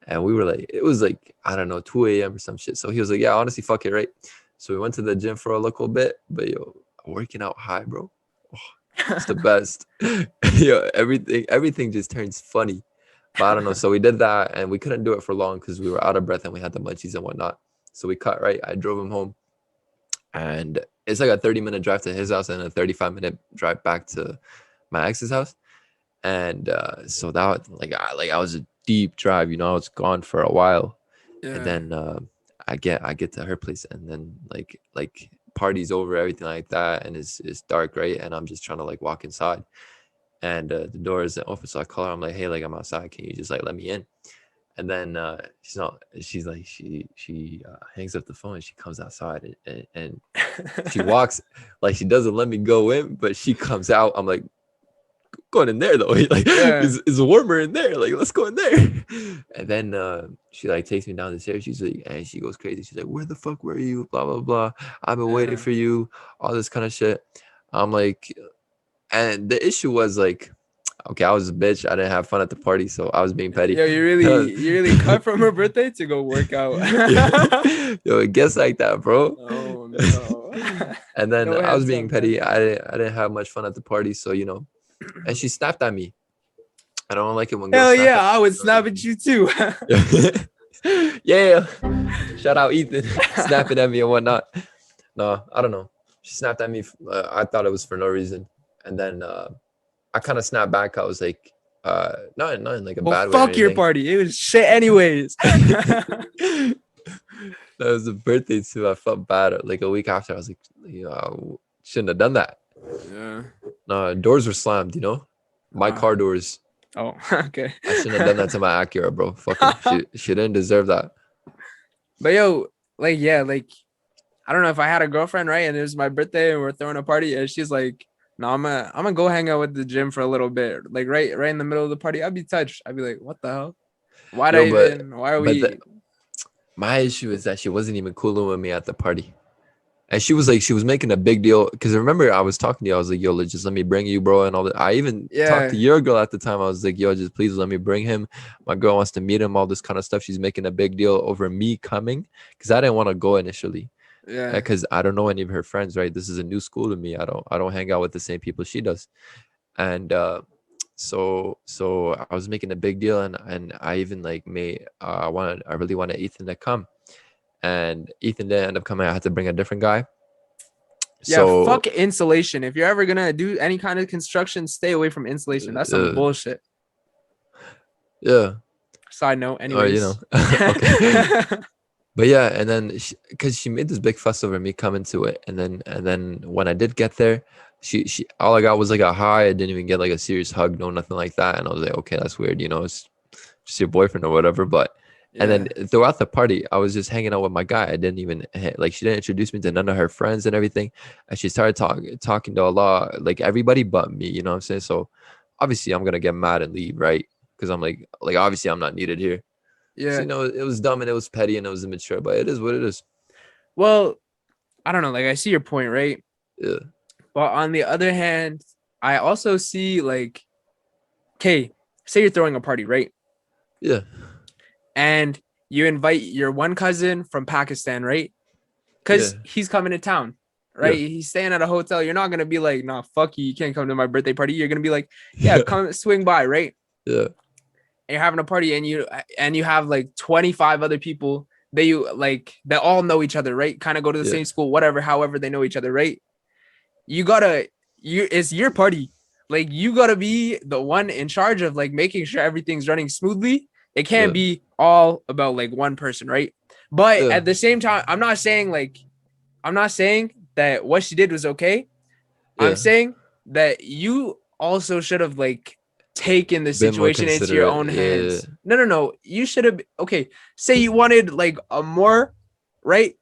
And we were like, it was like I don't know, 2 a.m. or some shit. So he was like, yeah, honestly, fuck it, right? So we went to the gym for a little bit, but yo, working out high, bro. It's the best. Yeah, everything just turns funny. But I don't know. So we did that and we couldn't do it for long because we were out of breath and we had the munchies and whatnot. So we cut right. I drove him home and it's like a 30-minute drive to his house and a 35-minute drive back to my ex's house. And so that I was a deep drive, you know, I was gone for a while. And Yeah. then I get to her place and then party's over, everything like that, and it's dark, right? And I'm just trying to like walk inside and the door isn't open. So I call her, I'm like, hey, like I'm outside. Can you just like let me in? And then she's not, she's like, she hangs up the phone and she comes outside and she walks like she doesn't let me go in, but she comes out. I'm like, going in there though. Like Yeah. it's warmer in there. Like let's go in there. And then she like takes me down the stairs. She's like, and she goes crazy. She's like, where the fuck were you? Blah blah blah. I've been waiting Yeah. for you. All this kind of shit. I'm like, and the issue was like, okay, I was a bitch. I didn't have fun at the party, so I was being petty. Yo, you really cut from her birthday to go work out. Yo, it gets like that, bro. Oh no. And then No I was heads being up, man. petty. I didn't have much fun at the party, so you know. And she snapped at me. I don't like it when girls Hell snap yeah, at I would me snap at you too. Yeah. Shout out Ethan snapping at me and whatnot. No, I don't know. She snapped at me. I thought it was for no reason. And then I kind of snapped back. I was like, not in like a Well, bad way or fuck your anything. party. It was shit anyways. That was a birthday too. I felt bad. Like a week after, I was like, you know, I shouldn't have done that. Yeah. No, doors were slammed, you know? My car doors. Oh, okay. I shouldn't have done that to my Acura, bro. Fuck her. She didn't deserve that. But yo, like, yeah, like, I don't know if I had a girlfriend, right? And it was my birthday and we're throwing a party, and she's like, no, I'm gonna go hang out with the gym for a little bit. Like right in the middle of the party. I'd be touched. I'd be like, what the hell? Yo, Why are but we my issue is that she wasn't even cooling with me at the party. And she was like, she was making a big deal. Cause I remember I was talking to you. I was like, yo, just let me bring you, bro. And all that. I even talked to yeah, your girl at the time. I was like, yo, just please let me bring him. My girl wants to meet him, all this kind of stuff. She's making a big deal over me coming. Cause I didn't want to go initially. yeah. Because I don't know any of her friends, right? This is a new school to me. I don't hang out with the same people she does. And so I was making a big deal and I even like made I really wanted Ethan to come. And Ethan didn't end up coming. I had to bring a different guy. Yeah, So fuck insulation. If you're ever gonna do any kind of construction, stay away from insulation. That's some uh, bullshit. yeah, Side note, or you know, anyways. okay. But yeah, and then because she made this big fuss over me coming to it, and then when I did get there, she all I got was like a hi. I didn't even get like a serious hug, no nothing like that. And I was like, okay, that's weird, you know, it's just your boyfriend or whatever. But and Yeah, then throughout the party, I was just hanging out with my guy. I didn't even like she didn't introduce me to none of her friends and everything, and she started talking to a lot like everybody but me. You know what I'm saying? So obviously I'm gonna get mad and leave, right? Because I'm like obviously I'm not needed here. So yeah. you know, it was dumb and it was petty and it was immature, but it is what it is. Well, I don't know. Like, I see your point, right? Yeah, But on the other hand, I also see like, okay, say you're throwing a party, right? yeah, And you invite your one cousin from Pakistan, right? yeah, Because he's coming to town, yeah, right? He's staying at a hotel. You're not gonna be like, nah, fuck you, you can't come to my birthday party. You're gonna be like, yeah, yeah, come swing by, right? yeah, And you're having a party, and you have like 25 other people they all know each other, right? Kind of go to the Yeah. same school, whatever, however they know each other, right? You gotta it's your party. Like you gotta be the one in charge of like making sure everything's running smoothly. It can't Yeah. be all about like one person, right? But Yeah. at the same time, I'm not saying that what she did was okay. I'm Yeah. saying that you also should have like taken the Been more situation into your considerate. own Yeah. hands. No, no, no. You should have okay. Say you wanted like a more, right?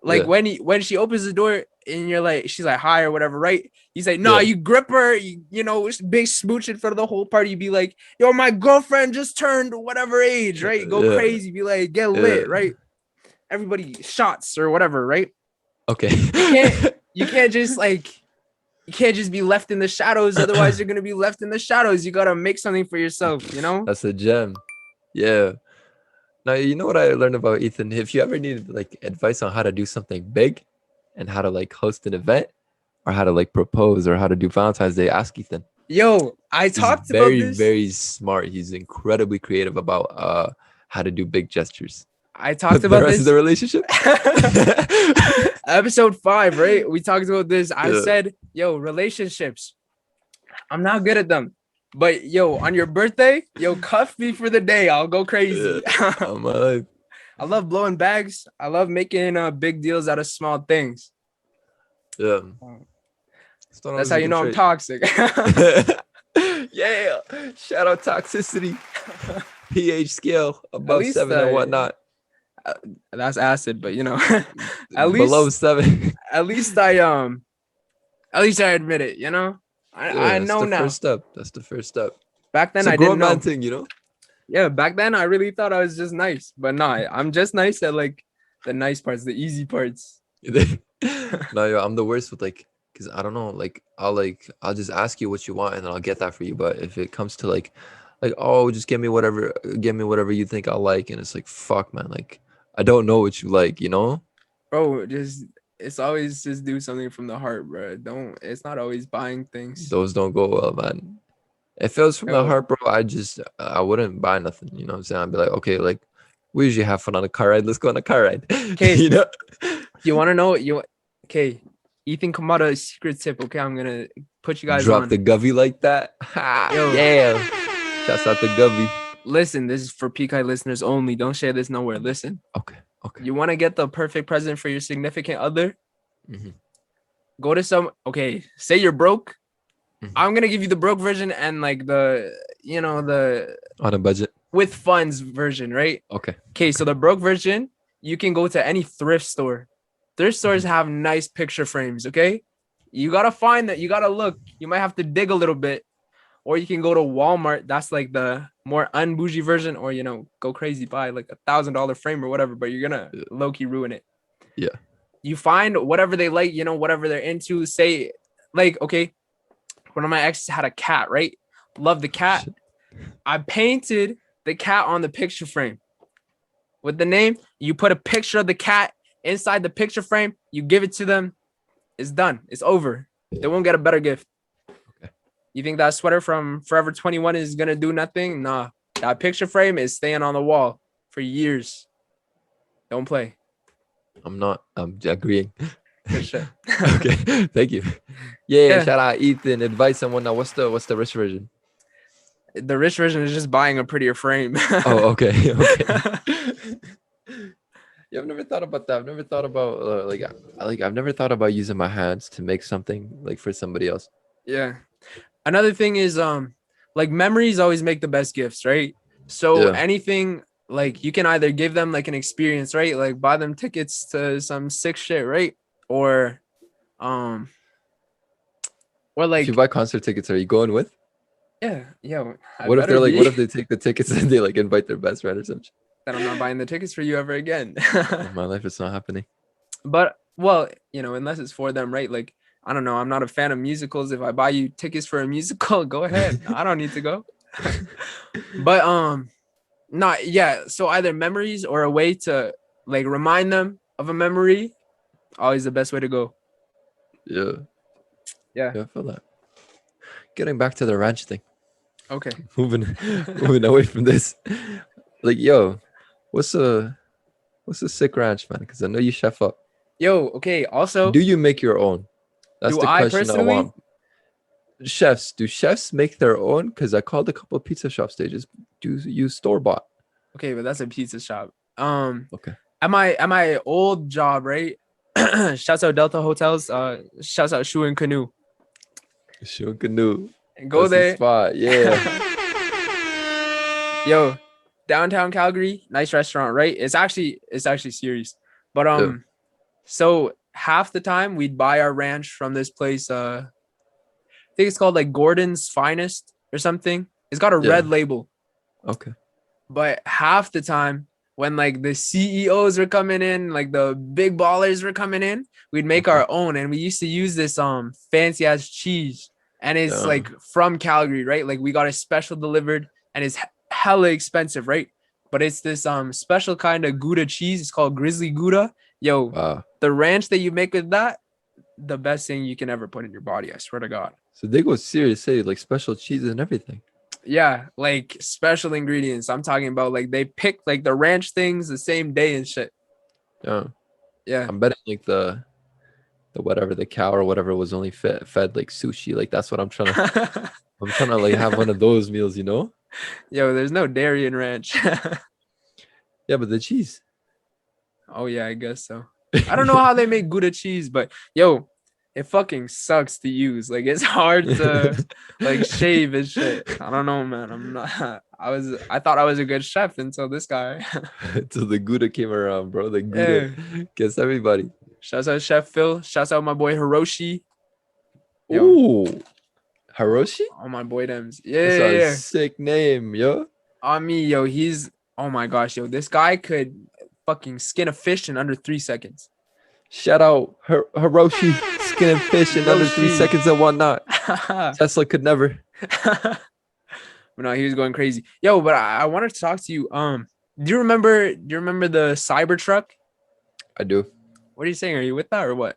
Like Yeah. when she opens the door and you're like, she's like hi or whatever, right? He's like, nah, Yeah. you grip her, you know, it's big smooch in front of the whole party. You be like, yo, my girlfriend just turned whatever age, right? Go Yeah. crazy, be like, get Yeah. lit, right? Everybody shots or whatever, right? Okay. You can't you can't just like you can't just be left in the shadows. Otherwise, you're gonna be left in the shadows. You gotta make something for yourself, you know? That's a gem. Yeah. Now, you know what I learned about Ethan? If you ever needed like advice on how to do something big and how to like host an event or how to like propose or how to do Valentine's Day, ask Ethan. Yo, I He's talked about very, this. very smart. He's incredibly creative about how to do big gestures. I talked But the about rest of the this. relationship? Episode 5, right? We talked about this. I Yeah. said, yo, relationships. I'm not good at them. But yo, on your birthday, yo, cuff me for the day. I'll go Yeah. crazy. Oh, my life. I love blowing bags. I love making big deals out of small things. Yeah. It's not That's always how a you good know I'm trait. toxic. Yeah. Shout out toxicity. pH scale above least, 7 and whatnot. That's acid, but you know, Below 7. at least I admit it, you know. Yeah, I that's know the now. first step. That's the first step. Back then It's a I didn't grown man know. thing, you know? Yeah, back then I really thought I was just nice, but no, I'm just nice at like the nice parts, the easy parts. No, yo, I'm the worst with like, cause I don't know, I'll just ask you what you want and then I'll get that for you. But if it comes to like, oh, just give me whatever you think I'll like, and it's like, fuck, man, like I don't know what you like, you know? Bro, just it's always just do something from the heart, bro. It's not always buying things. Those don't go well, man. If it was from the Yo, heart, bro, I wouldn't buy nothing. You know what I'm saying? I'd be like, okay, like we usually have fun on a car ride. Let's go on a car ride. okay, You know? you want to know okay, Ethan Kamada secret tip. Okay, I'm gonna put you guys Drop on. the govy like that. Ha, Yo. yeah. Shouts out the govy. Listen, this is for PKI listeners only. Don't share this nowhere. Listen, Okay. Okay. you want to get the perfect present for your significant other? Mhm. Go to okay, say you're broke. Mhm. I'm gonna give you the broke version and like the On a budget. with funds version, right? Okay. Okay, so the broke version, you can go to any thrift store. Thrift stores Mhm. have nice picture frames, okay? You gotta find that, you gotta look. You might have to dig a little bit, or you can go to Walmart. That's like the more unbougie version, or go crazy, buy like $1,000 frame or whatever, but you're gonna low-key ruin it. Yeah. You find whatever they like, whatever they're into. Say, like, okay, one of my exes had a cat, right? Love the cat. Shit. I painted the cat on the picture frame with the name. You put a picture of the cat inside the picture frame. You give it to them. It's done. It's over. They won't get a better gift. Okay. You think that sweater from Forever 21 is gonna do nothing? Nah. That picture frame is staying on the wall for years. Don't play. I'm agreeing. Good shit. Okay. Thank you. Yeah, Yeah. shout out Ethan. Advice on whatnot. What's the rich version? The rich version is just buying a prettier frame. Oh, okay. Okay. Yeah, I've never thought about that. I've never thought about I've never thought about using my hands to make something like for somebody else. Yeah. Another thing is like memories always make the best gifts, right? So Yeah. anything like you can either give them like an experience, right? Like buy them tickets to some sick shit, right? Or If like you buy concert tickets, are you going with? yeah, What if they're like, what if they take the tickets and they like invite their best friend or something? then I'm not buying the tickets for you ever again. In my life, it's not happening. But well, unless it's for them, right? Like I don't know, I'm not a fan of musicals. If I buy you tickets for a musical, go ahead. I don't need to go. But not yeah. So either memories or a way to like remind them of a memory, always the best way to go. Yeah. Yeah. Yeah, I feel that. Getting back to the ranch thing. Okay. Moving away from this. Like, yo, what's What's a sick ranch, man? Because I know you chef up. Yo, okay. Also, Do you make your own? That's do the I question I personally? want. Chefs, do chefs make their own? Because I called a couple pizza shops. They just do use store bought. Okay, but that's a pizza shop. Okay. At my old job, right? Shouts out Delta Hotels. Shouts out Shoe and Canoe. Shoe canoe. And go That's the there. spot. Yeah. Yo, downtown Calgary, nice restaurant, right? It's actually serious. But Yeah. so half the time we'd buy our ranch from this place. I think it's called like Gordon's Finest or something. It's got a Yeah. red label. Okay. But half the time when like the CEOs were coming in, like the big ballers were coming in, we'd make Okay. our own. And we used to use this fancy ass cheese. And it's Yeah. like from Calgary, right? Like we got a special delivered and it's hella expensive, right? But it's this special kind of Gouda cheese. It's called Grizzly Gouda. Yo, Wow. the ranch that you make with that, the best thing you can ever put in your body, I swear to God. So they go serious, say like special cheese and everything. Yeah, like special ingredients. I'm talking about like they pick like the ranch things the same day and shit. Yeah. Yeah. I'm betting like the whatever the cow or whatever was only fed like sushi. Like that's what I'm trying to like have one of those meals, you know? Yo, there's no dairy in ranch. Yeah, but the cheese. Oh yeah, I guess so. I don't know how they make Gouda cheese, but yo, it fucking sucks to use. Like it's hard to like shave and shit. I don't know, man. I'm not. I thought I was a good chef until this guy. Till the Gouda came around, bro. The Yeah. Gouda gets everybody. Shouts out Chef Phil. Shouts out my boy Hiroshi. Yo, Ooh, Hiroshi? all my boy Dems. That's a Yeah. sick name, yo. On me, yo, he's oh my gosh, yo, this guy could fucking skin a fish in under 3 seconds. Shout out Hiroshi, skinning fish in under 3 seconds and whatnot. But Tesla could never. no, he was going crazy. Yo, but I wanted to talk to you. Do you remember the Cybertruck? I do. What are you saying? Are you with that or what?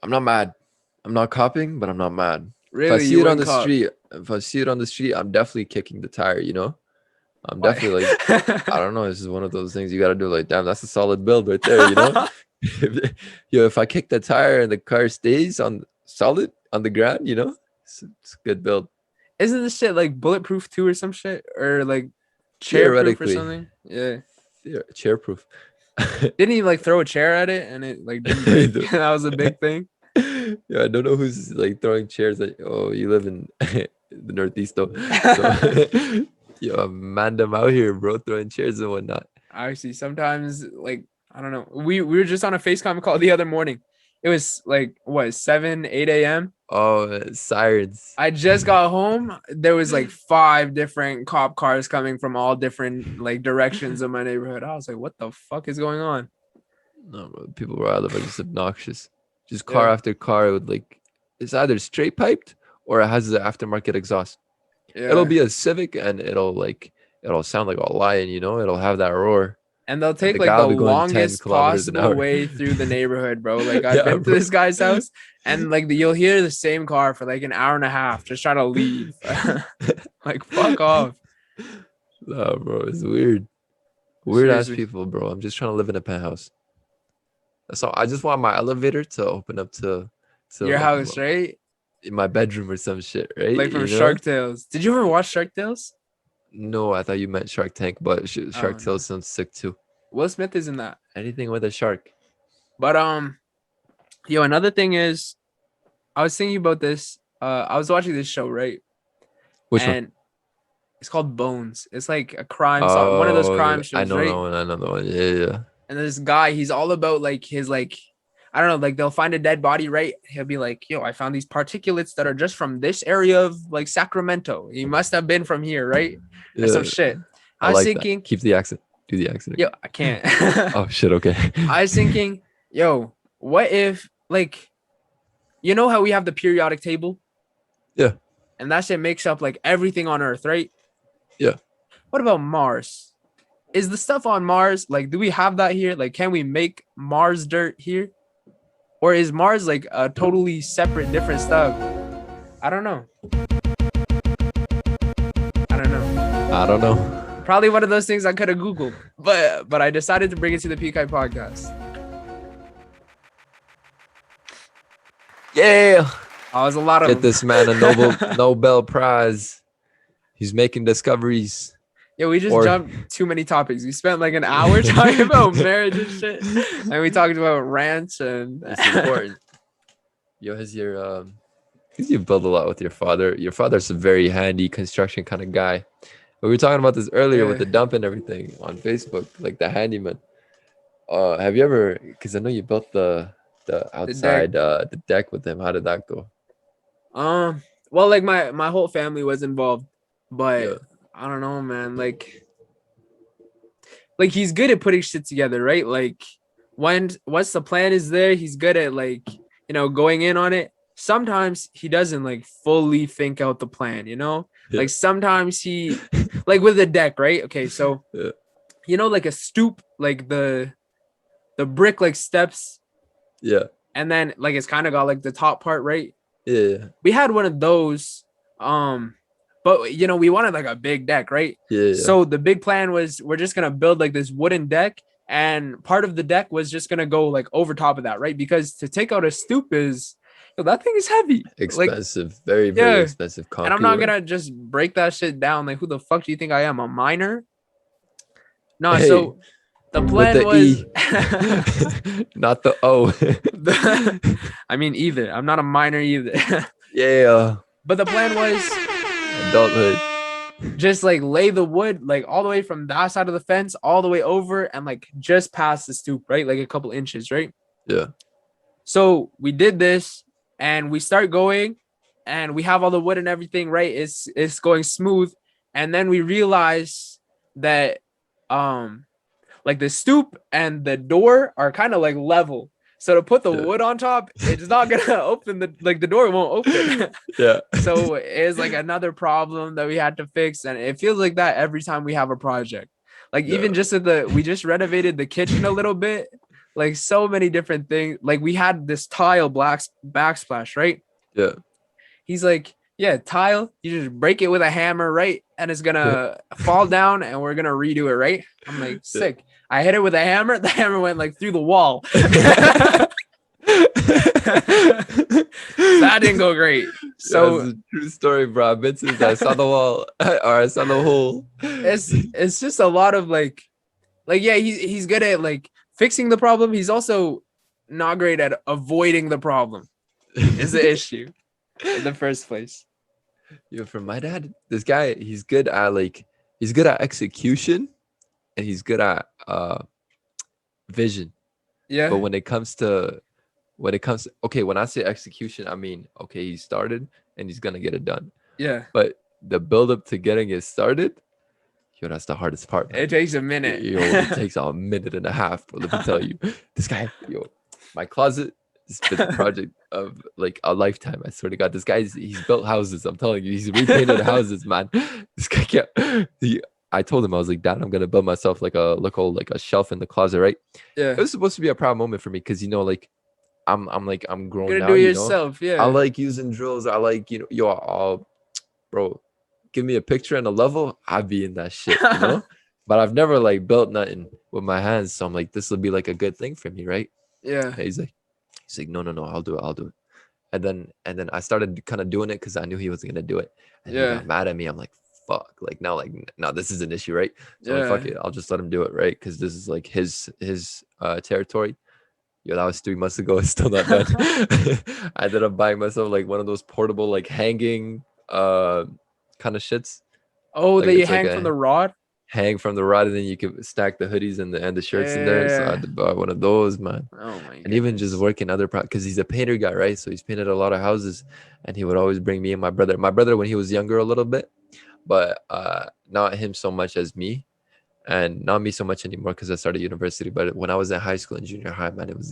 I'm not mad. I'm not copying, but I'm not mad. Really? If I see You it on wouldn't the cop? street, I'm definitely kicking the tire, you know? I'm Why? definitely like, I don't know. This is one of those things you got to do. Like, damn, that's a solid build right there, you know? Yo, if I kick the tire and the car stays on solid on the ground, you know, it's a good build. Isn't this shit like bulletproof too or some shit? Or like chairproof or Theoretically, something? Yeah. chairproof. Didn't he like throw a chair at it and it like didn't break? That was a big thing. Yeah, I don't know who's like throwing chairs at. Oh, you live in the Northeast, though. So, yo, man, them out here, bro, throwing chairs and whatnot. Actually, sometimes like I don't know. We were just on a FaceTime call the other morning. It was like what 7, 8 a.m. Oh, sirens. I just got home. There was like 5 different cop cars coming from all different like directions of my neighborhood. I was like, what the fuck is going on? No, bro, people where I live are just obnoxious. Just car Yeah. after car with like, it's either straight piped or it has the aftermarket exhaust. Yeah. It'll be a Civic and it'll sound like a lion, you know. It'll have that roar. And they'll And take the like guy the will be going 10 longest kilometers an possible hour. way through the neighborhood, bro. Like I've Yeah, been to bro. this guy's house and like you'll hear the same car for like an hour and a half just trying to leave. Like fuck off. Nah, bro, it's weird. Weird ass Seriously. people, bro. I'm just trying to live in a penthouse. That's all. I just want my elevator to open up to Your like house, right? in my bedroom or some shit, right? Like from You know? Shark Tales. Did you ever watch Shark Tales? No, I thought you meant Shark Tank, but Shark Oh, no. Tales sounds sick too. Will Smith is in that. Anything with a shark. But yo, another thing is I was thinking about this. I was watching this show, right? Which one? And it's called Bones. It's like a crime song, one of those crime I shows, know right? that one. I know that one. Yeah, yeah. And this guy, he's all about like his like I don't know, like they'll find a dead body, right? He'll be like, yo, I found these particulates that are just from this area of like Sacramento. He must have been from here, right? Or some Yeah, shit. I I was like that. thinking, Keep the accent. Do the accent. yo, I can't. Oh shit. Okay. I was thinking, yo, what if like you know how we have the periodic table? Yeah. And that shit makes up like everything on Earth, right? Yeah. What about Mars? Is the stuff on Mars like do we have that here? Like can we make Mars dirt here? Or is Mars like a totally separate, different stuff? I don't know. I don't know. I don't know. Probably one of those things I could have Googled, but I decided to bring it to the PK podcast. Yeah. I was a lot Get of this man a Nobel Prize. He's making discoveries. Yeah, we just Or jumped too many topics. We spent like an hour talking about marriage and shit, and we talked about rants and. it's important. Yo, because you build a lot with your father. Your father's a very handy construction kind of guy. We were talking about this earlier with Yeah. the dump and everything on Facebook, like the handyman. Have you ever? Because I know you built the The deck. outside the deck with him. How did that go? Well, like my whole family was involved, but Yeah, I don't know, man. Like he's good at putting shit together, right? Like once the plan is there, he's good at like going in on it. Sometimes he doesn't like fully think out the plan, yeah, like sometimes he like with the deck, right? Okay, so yeah, like a stoop, like the brick like steps, yeah, and then like it's kind of got like the top part, right? yeah, We had one of those, but we wanted like a big deck, right? yeah, yeah. So the big plan was we're just gonna build like this wooden deck, and part of the deck was just gonna go like over top of that, right? Because to take out a stoop is that thing is heavy, like Expensive, very, very yeah. expensive And I'm concrete not work. gonna just break that shit down. Like, who the fuck do you think I am, a miner? No, Hey, so the with plan the was E, not the O. I mean, either. I'm not a miner either. Yeah, But the plan was adulthood. just like lay the wood like all the way from that side of the fence all the way over and like just past the stoop, right? Like a couple inches, right? Yeah, So we did this and we start going and we have all the wood and everything, right? It's going smooth. And then we realize that like the stoop and the door are kind of like level. So to put the yeah, wood on top, it's not gonna open the door won't open. yeah, So it's like another problem that we had to fix, and it feels like that every time we have a project. Like even yeah, just we just renovated the kitchen a little bit, like so many different things. Like we had this tile black backsplash, right? yeah. He's like, yeah, tile, you just break it with a hammer, right? And it's gonna fall down and we're gonna redo it, right? I'm like, Yeah. sick. I hit it with a hammer, the hammer went like through the wall. That didn't go great. That's So a true story, bro. I've been since I saw the wall or I saw the hole. it's just a lot of like yeah, he's good at like fixing the problem. He's also not great at avoiding the problem is the issue in the first place. Yo, from my dad, this guy, he's good at execution and he's good at vision. But Yeah. okay, when I say execution, I mean okay, he started and he's gonna get it done. Yeah. But the build up to getting it started, yo, that's the hardest part, man. It takes a minute. Yo, it takes a minute and a half, bro. Let me tell you. This guy, yo, my closet has been the project of like a lifetime. I swear to God, he's built houses. I'm telling you, he's repainted houses, man. This guy can't. I told him I was like, Dad, I'm gonna build myself like a shelf in the closet, right? Yeah. It was supposed to be a proud moment for me because like I'm grown You're gonna now, do it yourself. I Yeah. like using drills. I like yo, bro, give me a picture and a level, I'd be in that shit. But I've never like built nothing with my hands, so I'm like, this will be like a good thing for me, right? Yeah. And he's like, no, I'll do it. And then I started kind of doing it because I knew he wasn't gonna do it, and he Yeah. got mad at me. I'm like, fuck, like now this is an issue, right? So I'm like, fuck Yeah. it, I'll just let him do it, right? Because this is like his territory. Yo, that was 3 months ago. It's still not done. I ended up buying myself like one of those portable like hanging kind of shits. Oh, Like that you it's like hang from the a rod? hang from the rod, and then you can stack the hoodies and the shirts in there. So I had Yeah. to buy one of those, man. Oh my And even just goodness. working other because he's a painter guy, right? So he's painted a lot of houses, and he would always bring me and my brother. My brother when he was younger a little bit, but not him so much as me, and not me so much anymore because I started university. But when I was in high school and junior high, man, it was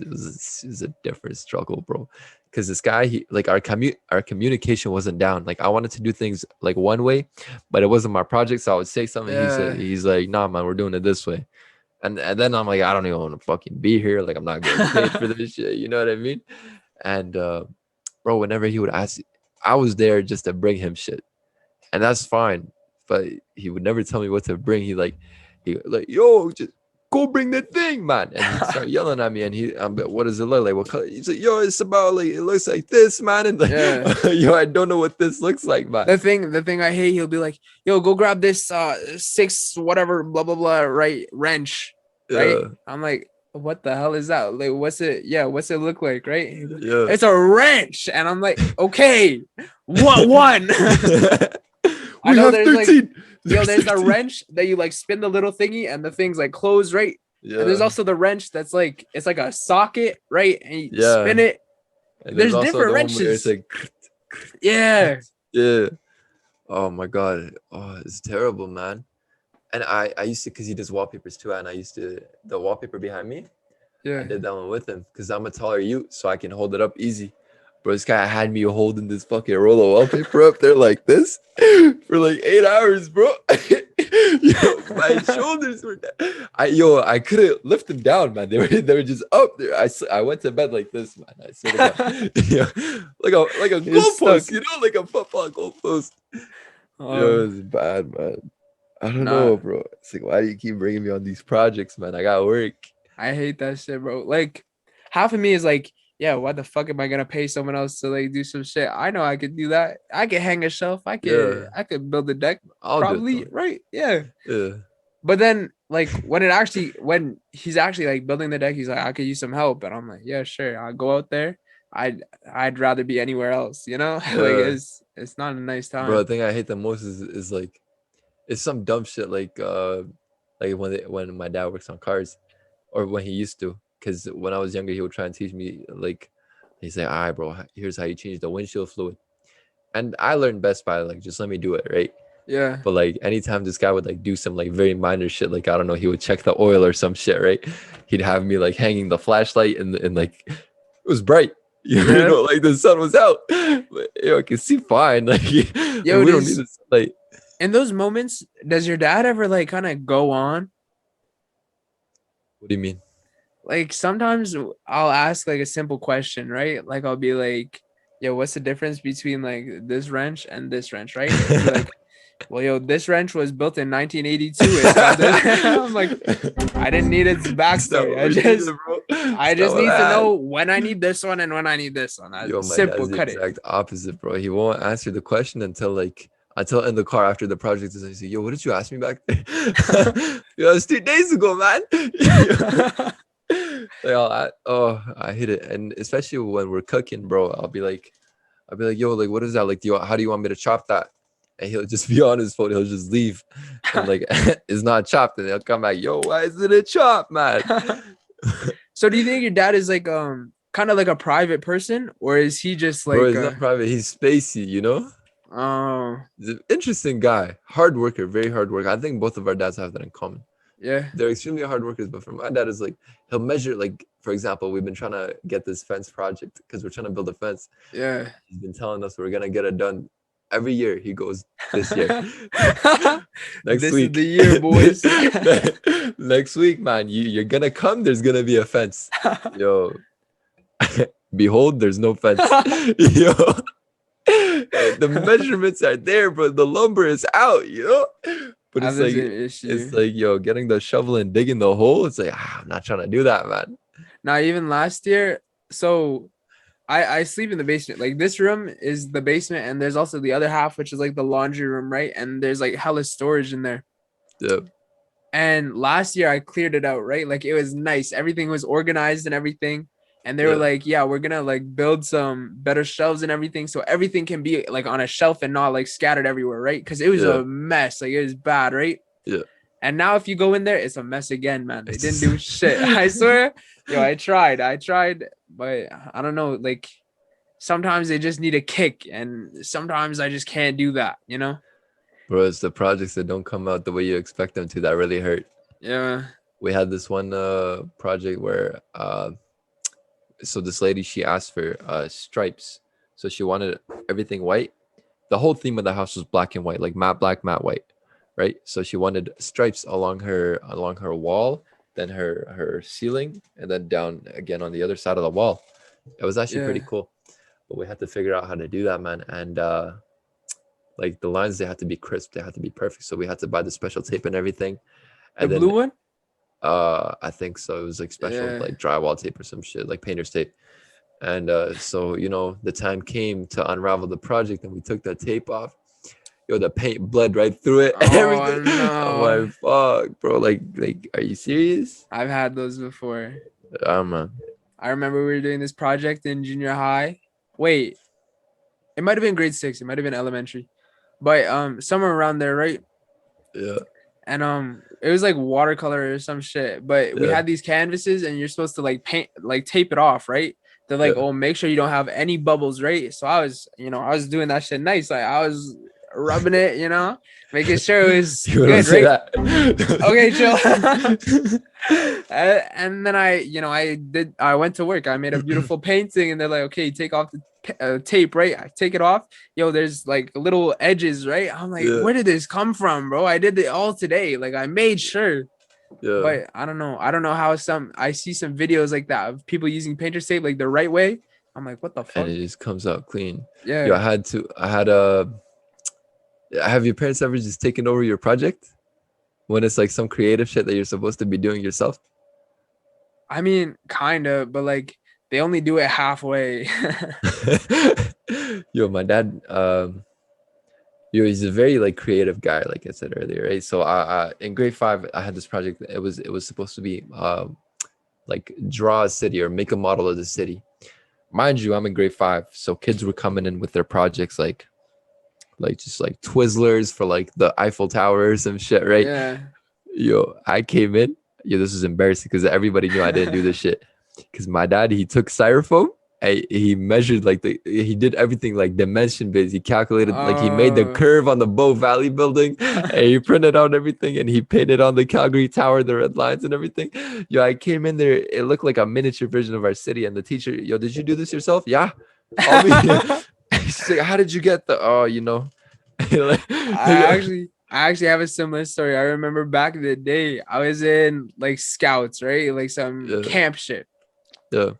a different struggle, bro. Because this guy, he like our communication wasn't down. Like I wanted to do things like one way, but it wasn't my project. So I would say something. Yeah. He's like, nah, man, we're doing it this way. And then I'm like, I don't even want to fucking be here. Like I'm not getting paid for this shit. You know what I mean? And bro, whenever he would ask, I was there just to bring him shit, and that's fine but he would never tell me what to bring. He like, yo, just go bring the thing, man. And he'd start yelling at me, and I'm like, what does it look like? What color? He's like, yo, it's about like it looks like this, man. And like, Yeah. yo, I don't know what this looks like, man. The thing I hate, he'll be like, yo, go grab this six whatever blah blah blah right wrench, right? Yeah, I'm like, what the hell is that? Like, what's it? Yeah, what's it look like, right? He's like, yeah. it's a wrench, and I'm like, okay, what one? I We know have there's like, 13. yo, there's a 13. wrench that you like spin the little thingy and the thing's like closed, right? And there's Yeah, also the wrench that's like it's like a socket, right? And you yeah. spin it. And there's There's also different the one where it's wrenches. like, Yeah, yeah. Oh my god. Oh, it's terrible, man. And I used to, because he does wallpapers too, and I used to, the wallpaper behind me, I yeah. did that one with him because I'm a taller youth, so I can hold it up easy. Bro, this guy had me holding this fucking roll of wallpaper up there like this for like 8 hours, bro. Yo, my shoulders were down. I couldn't lift them down, man. They were just up there. I went to bed like this, man. I swear to God. Yeah, like a You're stuck. goalpost, like a football goalpost. Yo, Oh, it's bad, man. I don't nah. know, bro. It's like, why do you keep bringing me on these projects, man? I got work. I hate that shit, bro. Like, half of me is like, yeah, why the fuck am I gonna pay someone else to like do some shit? I know I could do that. I could hang a shelf. I could Yeah, I could build a deck. I'll do it Probably, though. right? Yeah. Yeah, But then like when he's actually like building the deck, he's like, I could use some help. And I'm like, yeah, sure. I'll go out there. I'd rather be anywhere else, you know? Like yeah, it's not a nice bro. time. The thing I hate the most is like, it's some dumb shit like when my dad works on cars, or when he used to. Because when I was younger, he would try and teach me, like, he's like, all right, bro, here's how you change the windshield fluid. And I learned best by like, just let me do it, right? Yeah. But like anytime this guy would like do some like very minor shit, like I don't know, he would check the oil or some shit, right? He'd have me like hanging the flashlight, and like it was bright. Yeah. Like the sun was out. But, I can see fine. Like, Yo, we don't need does the sunlight. in those moments, does your dad ever like kind of go on? What do you mean? Like sometimes I'll ask like a simple question, right? Like I'll be like, yo, what's the difference between like this wrench and this wrench, right? And he'll be like, well, yo, this wrench was built in 1982. It's got this. I'm like, I didn't need its That's not backstory. what we needed, bro. I That's not just what need to I had. know when I need this one and when I need this one. Yo, my Simple, dad's the cut it. exact opposite, bro. He won't answer the question until in the car after the project is. He's like, yo, what did you ask me back there? Yo, it's 2 days ago, man. Like, I hit it, and especially when we're cooking, bro. I'll be like, yo, like, what is that? Like, how do you want me to chop that? And he'll just be on his phone. He'll just leave, and like, it's not chopped, and he'll come back. Yo, why isn't it chopped, man? So do you think your dad is like kind of like a private person, or is he just Bro, like he's not private. He's spacey, you know. oh He's an interesting guy, hard worker, very hard worker. I think both of our dads have that in common. yeah, They're extremely hard workers, but for my dad, is like he'll measure. Like, for example, we've been trying to get this fence project because we're trying to build a fence. yeah. He's been telling us we're gonna get it done every year. He goes, this year, next This is week, the year, boys. next week, man. You're gonna come. There's gonna be a fence. Yo, behold, there's no fence. Yo, the measurements are there, but the lumber is out. But That it's is like, an issue. yo, getting the shovel and digging the hole. It's like, I'm not trying to do that, man. Now, even last year, so I sleep in the basement. Like this room is the basement, and there's also the other half, which is like the laundry room, right? And there's like hella storage in there. Yeah, And last year I cleared it out, right? Like it was nice. Everything was organized and everything. And they were yeah, like, yeah, we're gonna like build some better shelves and everything. So everything can be like on a shelf and not like scattered everywhere, right? Because it was yeah, a mess. Like it was bad, right? yeah. And now if you go in there, it's a mess again, man. They It's didn't just, do shit. I swear. Yo, I tried, but I don't know. Like sometimes they just need a kick, and sometimes I just can't do that, you know? bro, it's the projects that don't come out the way you expect them to that really hurt. Yeah. We had this one project where so this lady, she asked for stripes. So she wanted everything white. The whole theme of the house was black and white, like matte black, matte white, right? So she wanted stripes along her wall, then her ceiling, and then down again on the other side of the wall. It was actually Yeah. pretty cool, but we had to figure out how to do that, man. And like the lines, they had to be crisp, they had to be perfect. So we had to buy the special tape and everything. The And then blue one? I think so. It was like special Yeah. like drywall tape or some shit, like painter's tape. And so the time came to unravel the project, and we took that tape off. Yo, the paint bled right through it and Oh everything. I'm no. like, fuck, bro. Like, are you serious? I've had those before. Man. I remember we were doing this project in junior high. Wait, it might have been grade 6. It might have been elementary. But somewhere around there, right? Yeah, And it was like watercolor or some shit. But we yeah, had these canvases and you're supposed to like paint, like tape it off, right? They're like, yeah. oh, make sure you don't have any bubbles, right? So I was doing that shit nice. Like I was rubbing it, making sure it was You don't good, say right? that. Okay, chill. And then I went to work. I made a beautiful painting, and they're like, okay, take off the tape, right? I take it off. Yo, there's like little edges, right? I'm like, Yeah, where did this come from, bro? I did it all today. Like I made sure. yeah. But I don't know. I don't know how I see some videos like that of people using painter's tape like the right way. I'm like, what the And fuck? it just comes out clean. Yo, Yeah. I had a. Have your parents ever just taken over your project when it's like some creative shit that you're supposed to be doing yourself? I mean, kind of, but like they only do it halfway. Yo, my dad, he's a very like creative guy, like I said earlier, right? So I in grade 5, I had this project. It was supposed to be like draw a city or make a model of the city. Mind you, I'm in grade 5, so kids were coming in with their projects like just like Twizzlers for like the Eiffel Tower or some shit, right? Yeah. Yo, I came in. Yo, this was embarrassing because everybody knew I didn't do this shit. Because my dad, he took styrofoam. He measured like he did everything like dimension based. He calculated like he made the Oh. curve on the Bow Valley building, and he printed out everything, and he painted on the Calgary Tower the red lines and everything. Yo, I came in there. It looked like a miniature version of our city. And the teacher, yo, did you do this yourself? Yeah, all me. She's like, how did you get the? Oh, I actually have a similar story. I remember back in the day, I was in like scouts, right? Like some yeah, camp shit. yeah,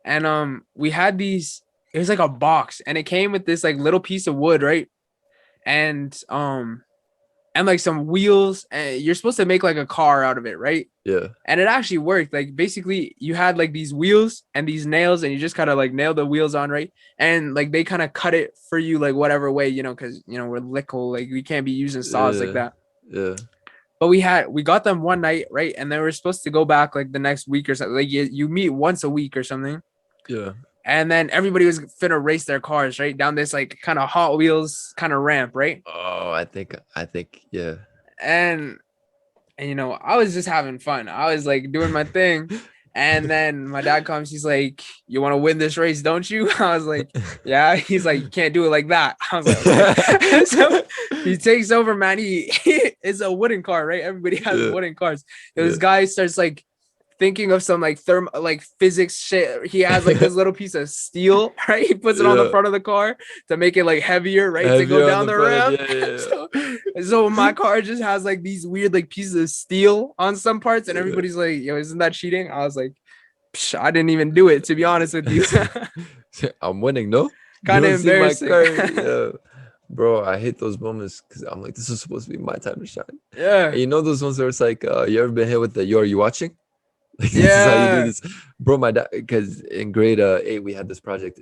And we had these, it was like a box and it came with this like little piece of wood, right? And and like some wheels, and you're supposed to make like a car out of it, right? yeah. And it actually worked. Like basically you had like these wheels and these nails, and you just kind of like nail the wheels on, right? And like they kind of cut it for you like whatever way, because we're little, like we can't be using saws like Yeah, that. yeah, But we got them one night, right? And they were supposed to go back like the next week or something. Like you meet once a week or something. yeah. And then everybody was finna race their cars right down this like kind of Hot Wheels kind of ramp, right? Oh, I think, yeah. And I was just having fun. I was like doing my thing. And then my dad comes, he's like, you want to win this race, don't you? I was like, yeah. He's like, you can't do it like that. I was like, okay. So he takes over, man. He it's a wooden car, right? Everybody has Yeah, wooden cars. yeah. This guy starts like thinking of some like like physics shit. He has like this little piece of steel, right? He puts it on the Yeah. front of the car to make it like heavier, right? To go Heavier on down the the front end. ramp. Yeah, yeah, So my car just has like these weird like pieces of steel on some parts, and yeah. everybody's like, yo, isn't that cheating? I was like, psh, I didn't even do it, to be honest with you. I'm winning, no? You Kind of don't see my embarrassing. car. Yeah. Bro, I hate those moments because I'm like, this is supposed to be my time to shine. Yeah. And you know those ones where it's like, you ever been hit with the yo, are you watching? Like this is how you do Yeah. this. Bro, my dad, because in grade 8 we had this project.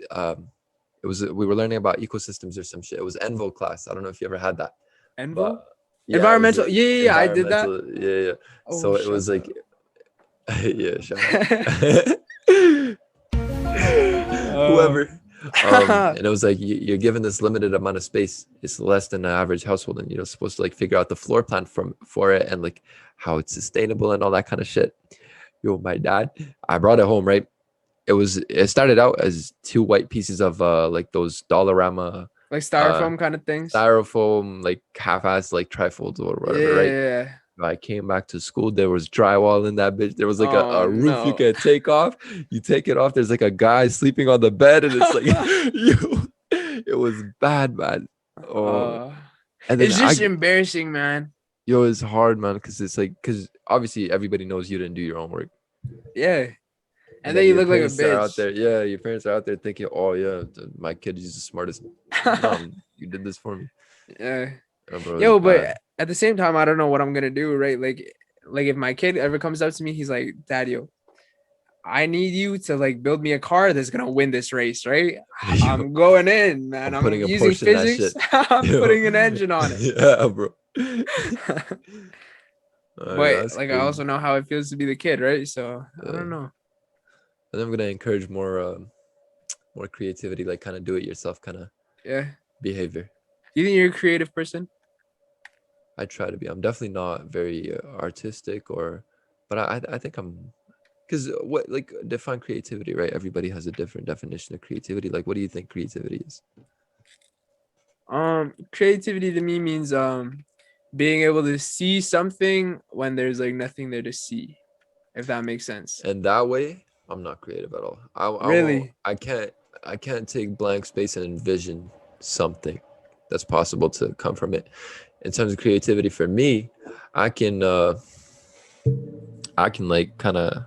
We were learning about ecosystems or some shit. It was Envo class. I don't know if you ever had that. Envo? But yeah, it was Environmental. Yeah, yeah, yeah, I did that. environmental. Yeah, yeah. Oh, So it shut was like, up. yeah, shout out. Oh. Whoever. And it was like you're given this limited amount of space. It's less than an average household, and you're supposed to like figure out the floor plan for it and like how it's sustainable and all that kind of shit. Yo, my dad, I brought it home, right? It started out as two white pieces of like those Dollarama Like uh styrofoam kind of things. styrofoam, like half-ass like trifolds or whatever, right? Yeah. I came back to school. There was drywall in that bitch. There was like Oh a roof you no. can take off. You take it off. There's like a guy sleeping on the bed, and it's like, you. It was bad, man. Oh, uh, and then it's just embarrassing, man. yo, it's hard, man, because it's like, because obviously everybody knows you didn't do your own work, Yeah. and And then then you your look like a parents are out bitch. there. Yeah, your parents are out there thinking, oh yeah, my kid is the smartest. No, you did this for me. Yeah. Bro, it's Yo, bad. but at the same time, I don't know what I'm gonna do, right? Like if my kid ever comes up to me, he's like, "Dad, yo, I need you to like build me a car that's gonna win this race, right? Yo, I'm going in, man. I'm I'm putting a using portion in that physics. shit. I'm Yo, putting an engine on it." yeah, bro. But That's like I crazy. also know how it feels to be the kid, right? So I Uh, don't know. and I'm gonna encourage more creativity, like kind of do it yourself kind of Yeah. behavior. You think you're a creative person? I try to be. I'm definitely not very artistic but I think I'm because what like define creativity, right? Everybody has a different definition of creativity. Like, what do you think creativity is? Creativity to me means being able to see something when there's like nothing there to see, if that makes sense. And that way, I'm not creative at all. I won't. Really? I can't take blank space and envision something that's possible to come from it. In terms of creativity, for me, I can uh I can like kind of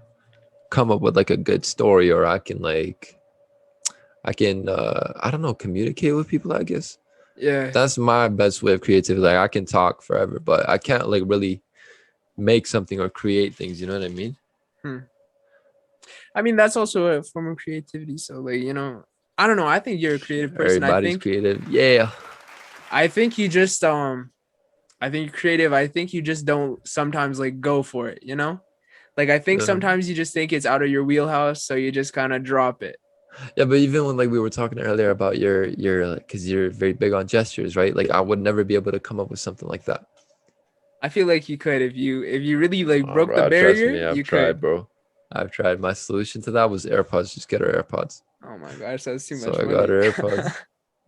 come up with like a good story, or I can I don't know, communicate with people, I guess. Yeah. That's my best way of creativity. Like, I can talk forever, but I can't like really make something or create things, you know what I mean? Hmm. I mean, that's also a form of creativity. So, like, I don't know. I think you're a creative person. Everybody's creative. Yeah. I think you just, I think you're creative. I think you just don't sometimes like go for it, you know? Like, I think Yeah. sometimes you just think it's out of your wheelhouse. So you just kind of drop it. Yeah, but even when like we were talking earlier about your because you're very big on gestures, right? Like, I would never be able to come up with something like that. I feel like you could if you really like Oh, broke the bro, trust barrier, me, I've you tried, could. bro. I've tried. My solution to that was AirPods. Just get her AirPods. Oh my gosh, that's too So much I got money. her AirPods.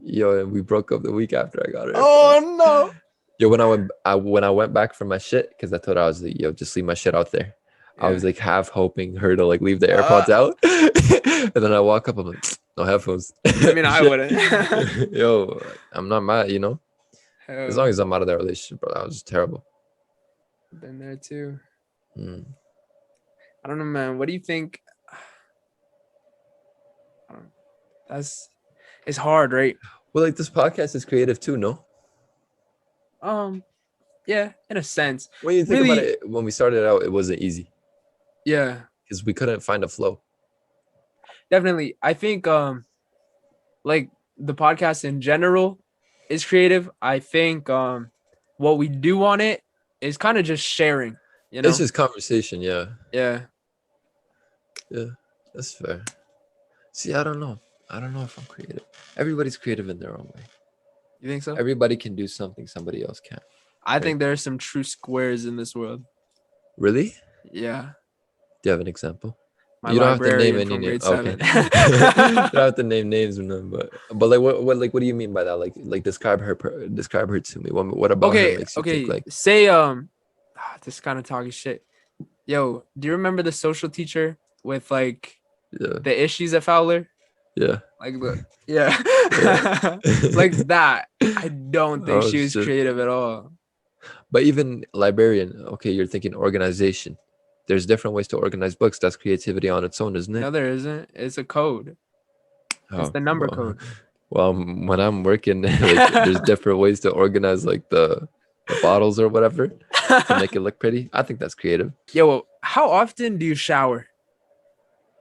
Yo, and we broke up the week after I got her Oh AirPods. no. Yo, when I went back for my shit, because I told her I was like, yo, just leave my shit out there. I was Yeah. like half hoping her to like leave the AirPods Uh, out, and then I walk up, I'm like, no headphones. I mean, I Shit, wouldn't. yo, I'm not mad, you know. As long Hell, as I'm out of that relationship, bro, that was just terrible. been there too. Mm. I don't know, man. What do you think? I don't, that's it's hard, right? Well, like this podcast is creative too, no? Um, yeah, in a sense. When you think about Really, it, when we started out, it wasn't easy yeah, because we couldn't find a flow. definitely. I think like the podcast in general is creative. I think what we do on it is kind of just sharing, you It's know? just conversation, yeah, Yeah. yeah, that's fair. See, I don't know. I don't know if I'm creative. Everybody's creative in their own way. You think so? Everybody can do something somebody else can't, I right? think there are some true squares in this world. Really? Yeah. Do you have an example? My You don't have to name librarian any from name. grade Okay. 7. You don't have to name names or nothing, but like what do you mean by that? Like describe her to me. What about her Okay, makes you think okay. like Say this kind of talking shit. Yo, do you remember the social teacher with like yeah, the issues at Fowler? yeah, Like the yeah. yeah. Like that. I don't think Oh she was shit. creative at all. But even librarian, okay, you're thinking organization. There's different ways to organize books. That's creativity on its own, isn't No, it? there isn't. It's a code. It's Oh the number well, code. well, when I'm working, like there's different ways to organize like the bottles or whatever to make it look pretty. I think that's creative. Yo, how often do you shower?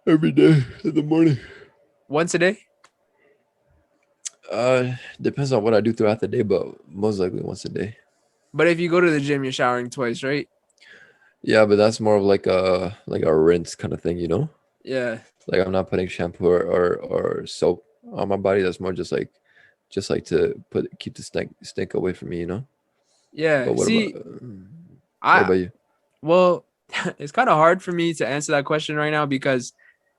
Every day in the morning. Once a day? Depends on what I do throughout the day, but most likely once a day. But if you go to the gym, you're showering twice, right? Yeah, but that's more of like a rinse kind of thing, you know? Yeah. Like, I'm not putting shampoo or soap on my body. That's more just like to keep the stink away from me, you know? Yeah. But See, what I about you? well, it's kind of hard for me to answer that question right now because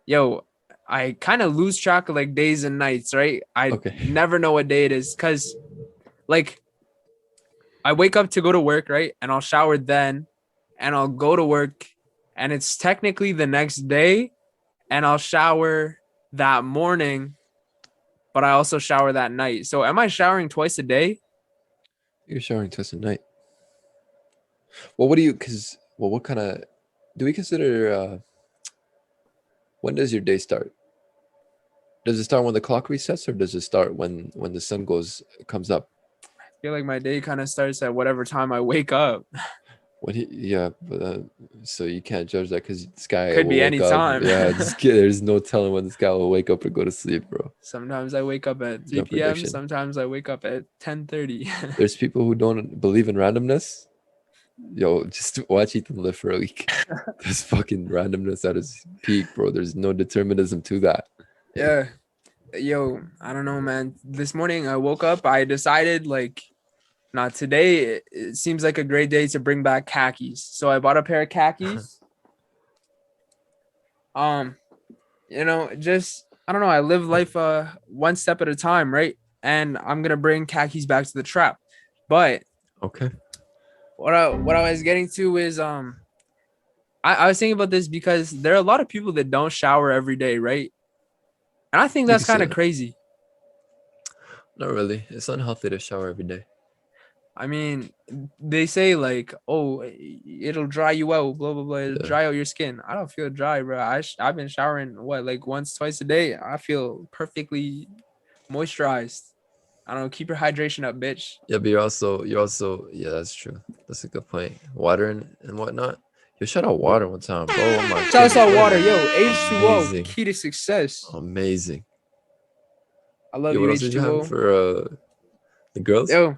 yo, I kind of lose track of like days and nights, right? I Okay. never know what day it is cuz like I wake up to go to work, right? And I'll shower then and I'll go to work and it's technically the next day and I'll shower that morning, but I also shower that night. So am I showering twice a day? You're showering twice a night. Well, what do you well, what kind of do we consider when does your day start? Does it start when the clock resets, or does it start when the sun comes up? feel like my day kind of starts at whatever time I wake up. Yeah, but so you can't judge that because this guy Could will be wake any up. time. Yeah, this kid. There's no telling when this guy will wake up or go to sleep, bro. Sometimes I wake up at No 3 p.m. prediction. Sometimes I wake up at 10:30. There's people who don't believe in randomness. Yo, just watch Ethan live for a week. There's fucking randomness at its peak, bro. There's no determinism to that. Yeah. Yo, I don't know, man. This morning I woke up, I decided like not today. It seems like a great day to bring back khakis. So I bought a pair of khakis. Um, just I don't know, I live life one step at a time, right? And I'm gonna bring khakis back to the trap. But Okay. what I was getting to is I was thinking about this because there are a lot of people that don't shower every day, right? And I think You that's can say kind of that. crazy. Not really. It's unhealthy to shower every day. I mean, they say like, oh, it'll dry you out, blah blah blah. It'll Yeah. dry out your skin. I don't feel dry, bro. I've been showering what like once, twice a day. I feel perfectly moisturized. I don't know. Keep your hydration up, bitch. Yeah, but you're also yeah, that's true. That's a good point. Water and whatnot. You shout out water one time, bro. Oh my Shout goodness. out What water, is yo. H2O, amazing. key to success. Amazing. I love Yo, you, what else did you have H2O. for the girls? Yo,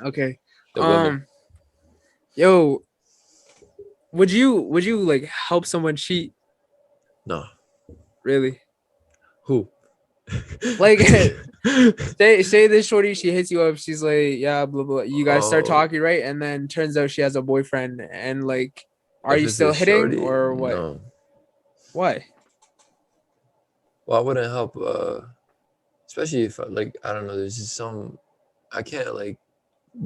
okay. The women. Yo, would you like help someone cheat? No. Really? Who? Like say this shorty, she hits you up, she's like, yeah, blah blah. You guys start Oh, talking, right? And then turns out she has a boyfriend, and like, are if you it's a still hitting shorty, or what? no. Why? Well, I wouldn't help. Especially if like I don't know. There's just some. I can't like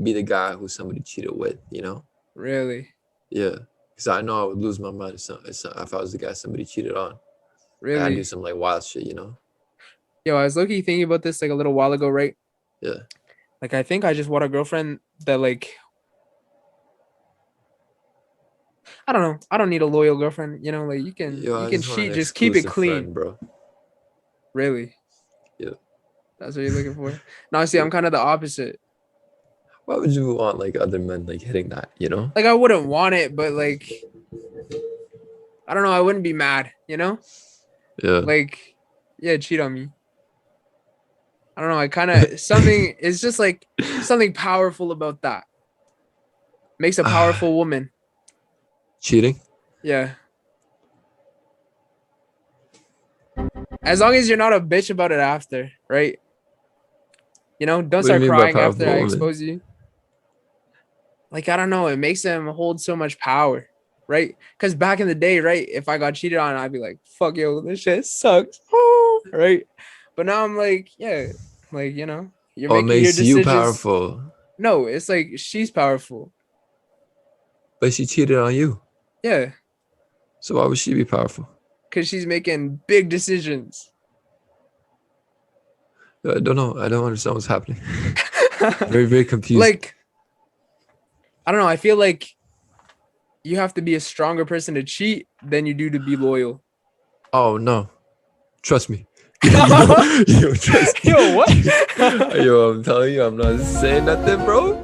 be the guy who somebody cheated with. You know. Really? Yeah. Because I know I would lose my mind if I was the guy somebody cheated on. Like, I'd do Really? some like wild shit. You know. Yo, I was looking thinking about this like a little while ago, right? Yeah. Like I think I just want a girlfriend that like I don't know. I don't need a loyal girlfriend. Like you can Yo, you I can just want an cheat, just keep it exclusive clean. friend, bro. Really? Yeah. That's what you're looking for? No, see, Yeah. I'm kind of the opposite. Why would you want like other men like hitting that? You know? Like I wouldn't want it, but like I don't know, I wouldn't be mad, Yeah. Like, yeah, cheat on me. I don't know, I kind of something it's just like something powerful about that. Makes a powerful woman. Cheating? Yeah. As long as you're not a bitch about it after, right? Don't What do you start mean by crying after powerful I woman? expose you. Like, I don't know, it makes them hold so much power, right? Because back in the day, right, if I got cheated on, I'd be like, fuck yo, this shit sucks. Right? But now I'm like, yeah, like, you're Oh, it making your makes you decisions. powerful. No, it's like she's powerful. But she cheated on you. Yeah, So why would she be powerful? because she's making big decisions. I don't know. I don't understand what's happening. Very, very confused. Like, I don't know. I feel like you have to be a stronger person to cheat than you do to be loyal. Oh no. Trust me. Yo, trust me. Yo, what? Yo, I'm telling you, I'm not saying nothing, bro.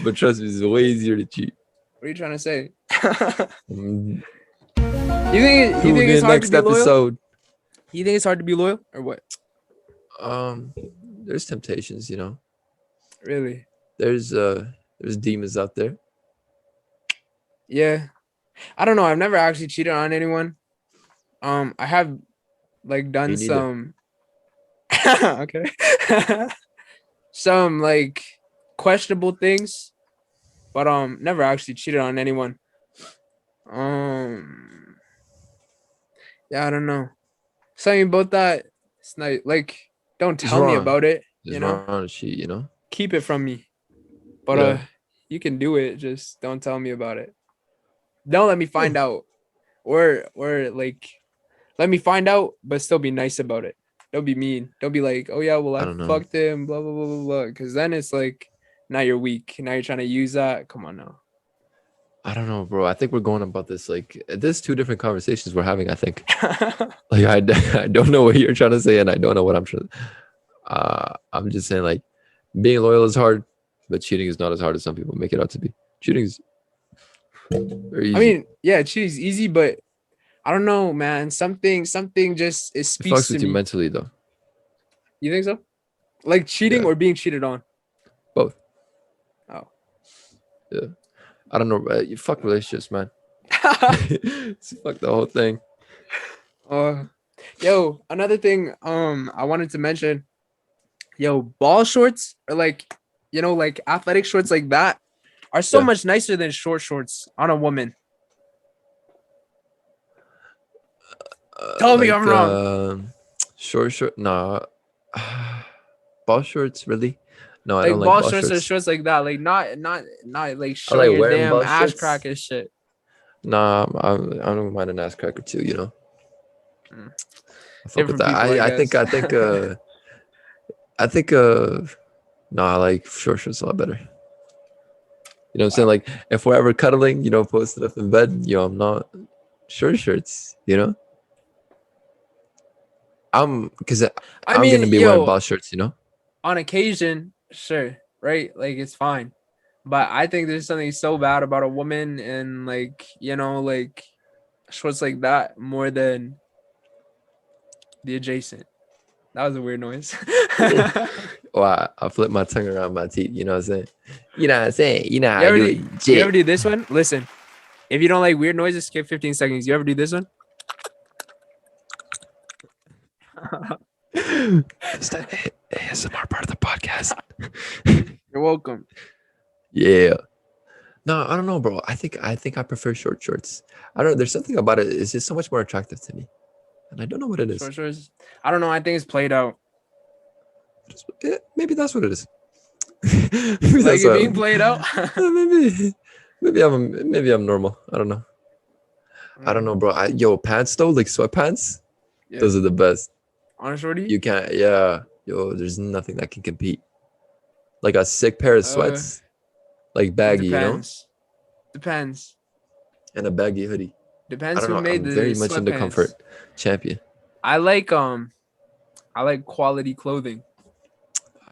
But trust me, it's way easier to cheat. What are you trying to say? Mm, You think it's Tune in hard to next be loyal? episode. You think it's hard to be loyal or what? Um, there's temptations, Really? There's demons out there. Yeah. I don't know. I've never actually cheated on anyone. I have like done Me neither. some okay. Some like questionable things, but never actually cheated on anyone. Yeah, I don't know. Something about that. It's not like don't It's tell me wrong. about it, It's wrong to cheat, Keep it from me. But Yeah. you can do it, just don't tell me about it. Don't let me find out. Or like let me find out, but still be nice about it. Don't be mean. Don't be like, oh yeah, well I I don't know. fucked him, blah blah blah blah blah. Because then it's like now you're weak. Now you're trying to use that. Come on now. I don't know, bro. I think we're going about this like there's two different conversations we're having. I think like I don't know what you're trying to say, and I don't know what I'm trying. I'm just saying like being loyal is hard. But cheating is not as hard as some people make it out to be. Cheating is very I easy. mean, yeah, cheating's easy, but I don't know, man. Something just it It fucks speaks to with you me. mentally though. You think so? Like cheating Yeah, or being cheated on? both. Oh. Yeah, I don't know. You fuck relationships, man. Fuck the whole thing. uh, yo, another thing I wanted to mention, yo, ball shorts are like, like athletic shorts like that are so Yeah, much nicer than short shorts on a woman. Tell me I'm like wrong. short. Nah, ball shorts really? No, I don't Like like ball ball shorts or shorts. shorts like that, like not like I showing like your wearing damn ball ass shorts. crack and shit. Nah, I don't mind an ass cracker too. You know, Mm. I fuck with Different that. people, I I guess. think I think no, I like short shorts a lot better. You know what I'm saying? Wow. Like if we're ever cuddling, posted up in bed, I'm not short shirts. Because I I'm mean, gonna be wearing yo, ball shorts. on occasion, sure, right? Like it's fine. But I think there's something so bad about a woman and like, like shorts like that more than the adjacent. That was a weird noise. Or I flip my tongue around my teeth. You know what I'm saying? You know what I'm saying? You know how you I ever do do it. you Shit. ever do this one? Listen, if you don't like weird noises, skip 15 seconds. You ever do this one? It's the ASMR part of the podcast. You're welcome. Yeah. No, I don't know, bro. I think I prefer short shorts. I don't know. There's something about it. It's just so much more attractive to me, and I don't know what it is. Short shorts. I don't know. I think it's played out. Maybe that's what it is. Maybe Like that's it what. being played out. Maybe I'm normal. I don't know. I don't know, bro. Yo, pants though, like sweatpants. Yeah. Those are the best. On a shorty? You can't. Yeah. Yo, there's nothing that can compete. Like a sick pair of Uh, sweats, like it baggy, depends. Depends. and a baggy hoodie. I Depends don't who know. made I'm the very much into sweatpants. comfort. Champion. I like I like quality clothing.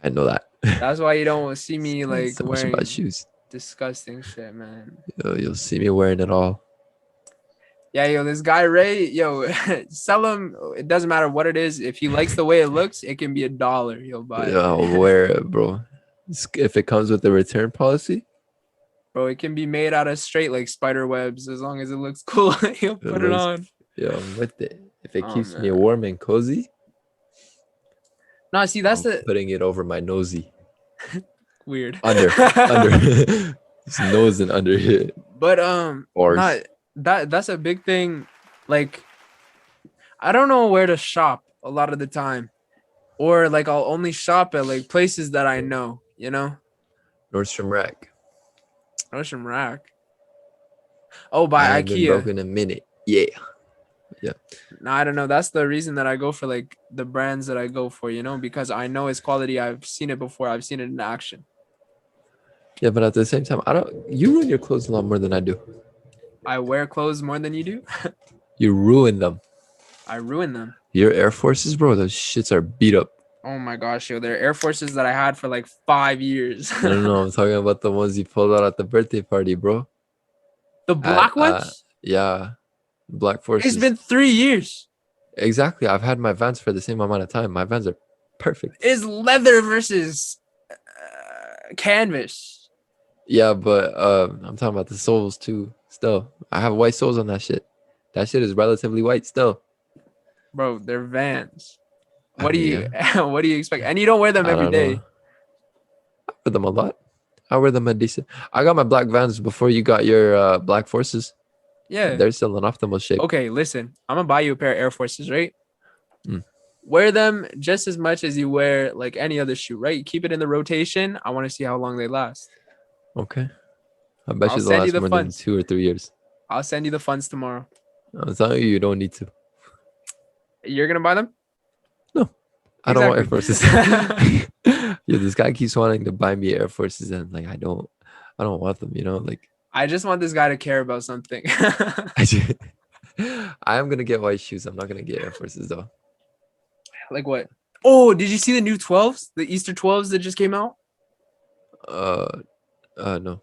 I know that. That's why you don't see me like So much about wearing shoes. disgusting shit, man. You'll see me wearing it all. Yeah, yo, this guy Ray, yo, sell him. It doesn't matter what it is. If he likes the way it looks, it can be $1. He'll buy Yeah, it, I'll wear it, bro. If it comes with a return policy, bro. It can be made out of straight like spider webs as long as it looks cool. He'll it put it looks. on. Yeah, I'm with it. If it Oh keeps me man, warm and cozy, no, see that's I'm the putting it over my nosy. weird. Under. His nose and under here. But not Bars. that's a big thing. Like I don't know where to shop a lot of the time, or like I'll only shop at like places that I know. Nordstrom Rack. Ocean Rack. Oh, I by ain't been IKEA. broke in a minute. Yeah. Yeah. No, I don't know. That's the reason that I go for like the brands that I go for, because I know it's quality. I've seen it before. I've seen it in action. Yeah, but at the same time, I don't. You ruin your clothes a lot more than I do. I wear clothes more than you do. You ruin them. I ruin them. Your Air Forces, bro, those shits are beat up. Oh my gosh, yo, they're Air Forces that I had for like 5 years. No. I'm talking about the ones you pulled out at the birthday party, bro. The At black ones? yeah, Black It's Forces. been 3 years. Exactly. I've had my Vans for the same amount of time. My Vans are perfect. It's leather versus canvas. Yeah, but I'm talking about the soles too. Still, I have white soles on that shit. That shit is relatively white still. Bro, they're Vans. I What do mean, you yeah, what do you expect? And you don't wear them I every don't know. day. I wear them a lot. I wear them a decent. I got my black Vans before you got your Black Forces. Yeah. They're still in optimal shape. Okay, listen. I'm gonna buy you a pair of Air Forces, right? Mm. Wear them just as much as you wear like any other shoe, right? Keep it in the rotation. I want to see how long they last. Okay. I bet I'll you they'll send you last the more than funds. 2 or 3 years. I'll send you the funds tomorrow. I'm telling you, you don't need to. You're gonna buy them? No, I don't want Air Exactly. Forces. Yeah, this guy keeps wanting to buy me Air Forces, and like I don't want them. Like I just want this guy to care about something. I, just, I am gonna get white shoes. I'm not gonna get Air Forces though. Like what? Oh, did you see the new 12s? The Easter 12s that just came out? No.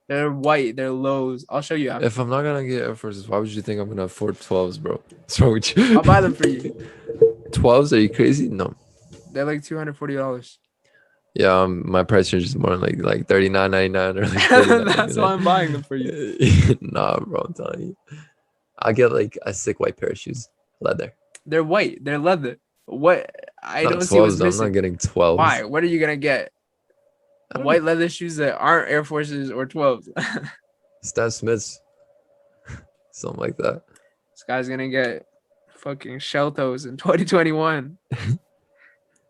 They're white. They're lows. I'll show you after. If I'm not gonna get Air Forces, why would you think I'm gonna afford 12s, bro? What's wrong with you? I'll buy them for you. 12s? Are you crazy? No. They're like $240. Yeah, my price range is more like 39.99 or like 39.99. That's why I'm buying them for you. Nah, bro, I'm telling you. I'll get like a sick white pair of shoes, leather. They're white. They're leather. What? I Not don't see what's 12s. I'm not missing. getting 12s. Why? What are you gonna get? I don't White know. leather shoes that aren't Air Forces or 12s. Stan Smiths, something like that. This guy's gonna get fucking shell toes in 2021.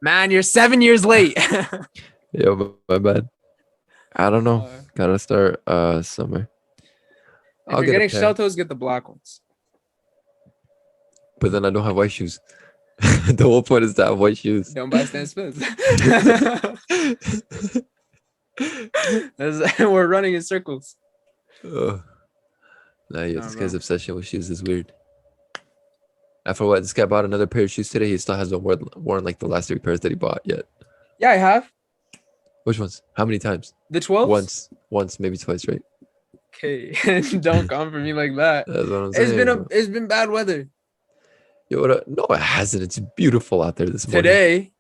Man, you're 7 years late. Yo, my bad. I don't know. If Gotta start somewhere. I'll you're get a getting pair, shell toes, get the black ones. but then I don't have white shoes. The whole point is to have white shoes. Don't buy Stan Smiths. We're running in circles. Ugh. Nah, yeah, Nah, this bro. guy's obsession with shoes is weird. After what, this guy bought another pair of shoes today. He still hasn't worn like the last 3 pairs that he bought yet. Yeah, I have Which ones? How many times? the 12s. Once, maybe twice, right? Okay, don't come for me like that. That's what I'm saying. Bro. It's been bad weather Yo, no, it hasn't. It's beautiful out there this morning. today.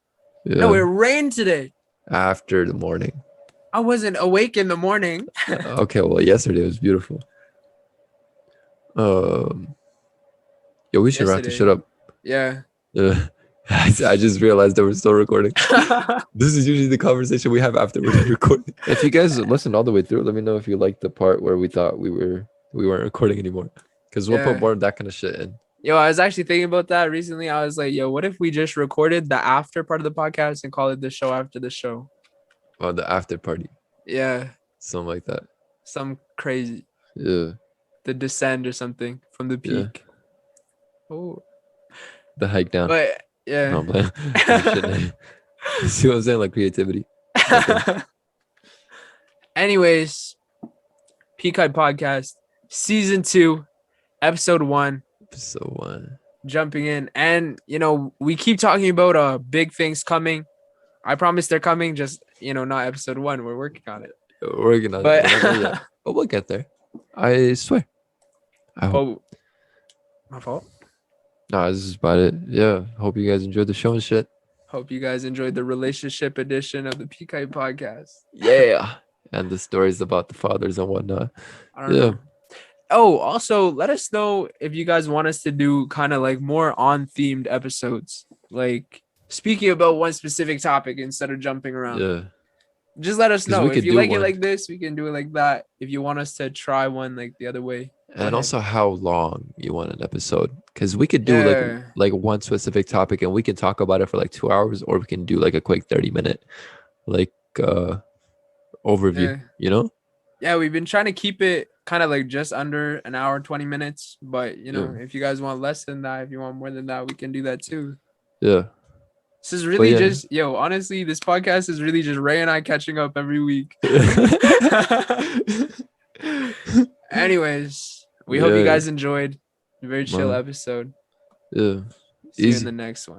Yeah. No, it rained today. After the morning. I wasn't awake in the morning. Okay, well, yesterday was beautiful. Yo, we should wrap this shit up. Yeah. I just realized that we're still recording. This is usually the conversation we have after we're recording. If you guys listened all the way through, let me know if you liked the part where we thought we weren't recording anymore. Because we'll put more of that kind of shit in. Yo, I was actually thinking about that recently. I was like, yo, what if we just recorded the after part of the podcast and call it the show after the show? Oh, the after party. Yeah. Something like that. Some crazy. Yeah. The descent or something from the peak. Yeah. Oh. The hike down. But yeah. No, but see what I'm saying? Like creativity. Okay. Anyways, Peak Hype Podcast, Season 2, Episode 1. Episode 1. Jumping in. And, we keep talking about big things coming. I promise they're coming, just, not Episode 1. We're working on it. We're working on it. But we'll get there. I swear. I hope. Oh, my fault? No, this is about it. Yeah. Hope you guys enjoyed the show and shit. Hope you guys enjoyed the relationship edition of the Peak Hype Podcast. Yeah. And the stories about the fathers and whatnot. I don't know. Oh, also, let us know if you guys want us to do kind of like more on-themed episodes. Like speaking about one specific topic instead of jumping around. Yeah. Just let us know. If you like it one. like this, we can do it like that. If you want us to try one like the other way. And also how long you want an episode. Because we could do like one specific topic and we can talk about it for like 2 hours, or we can do like a quick 30-minute like overview, Yeah, we've been trying to keep it kind of like just under an hour, 20 minutes. But, if you guys want less than that, if you want more than that, we can do that too. Yeah. This is really honestly, this podcast is really just Ray and I catching up every week. Anyways, we hope you guys enjoyed. A very chill episode. Yeah. See you in the next one.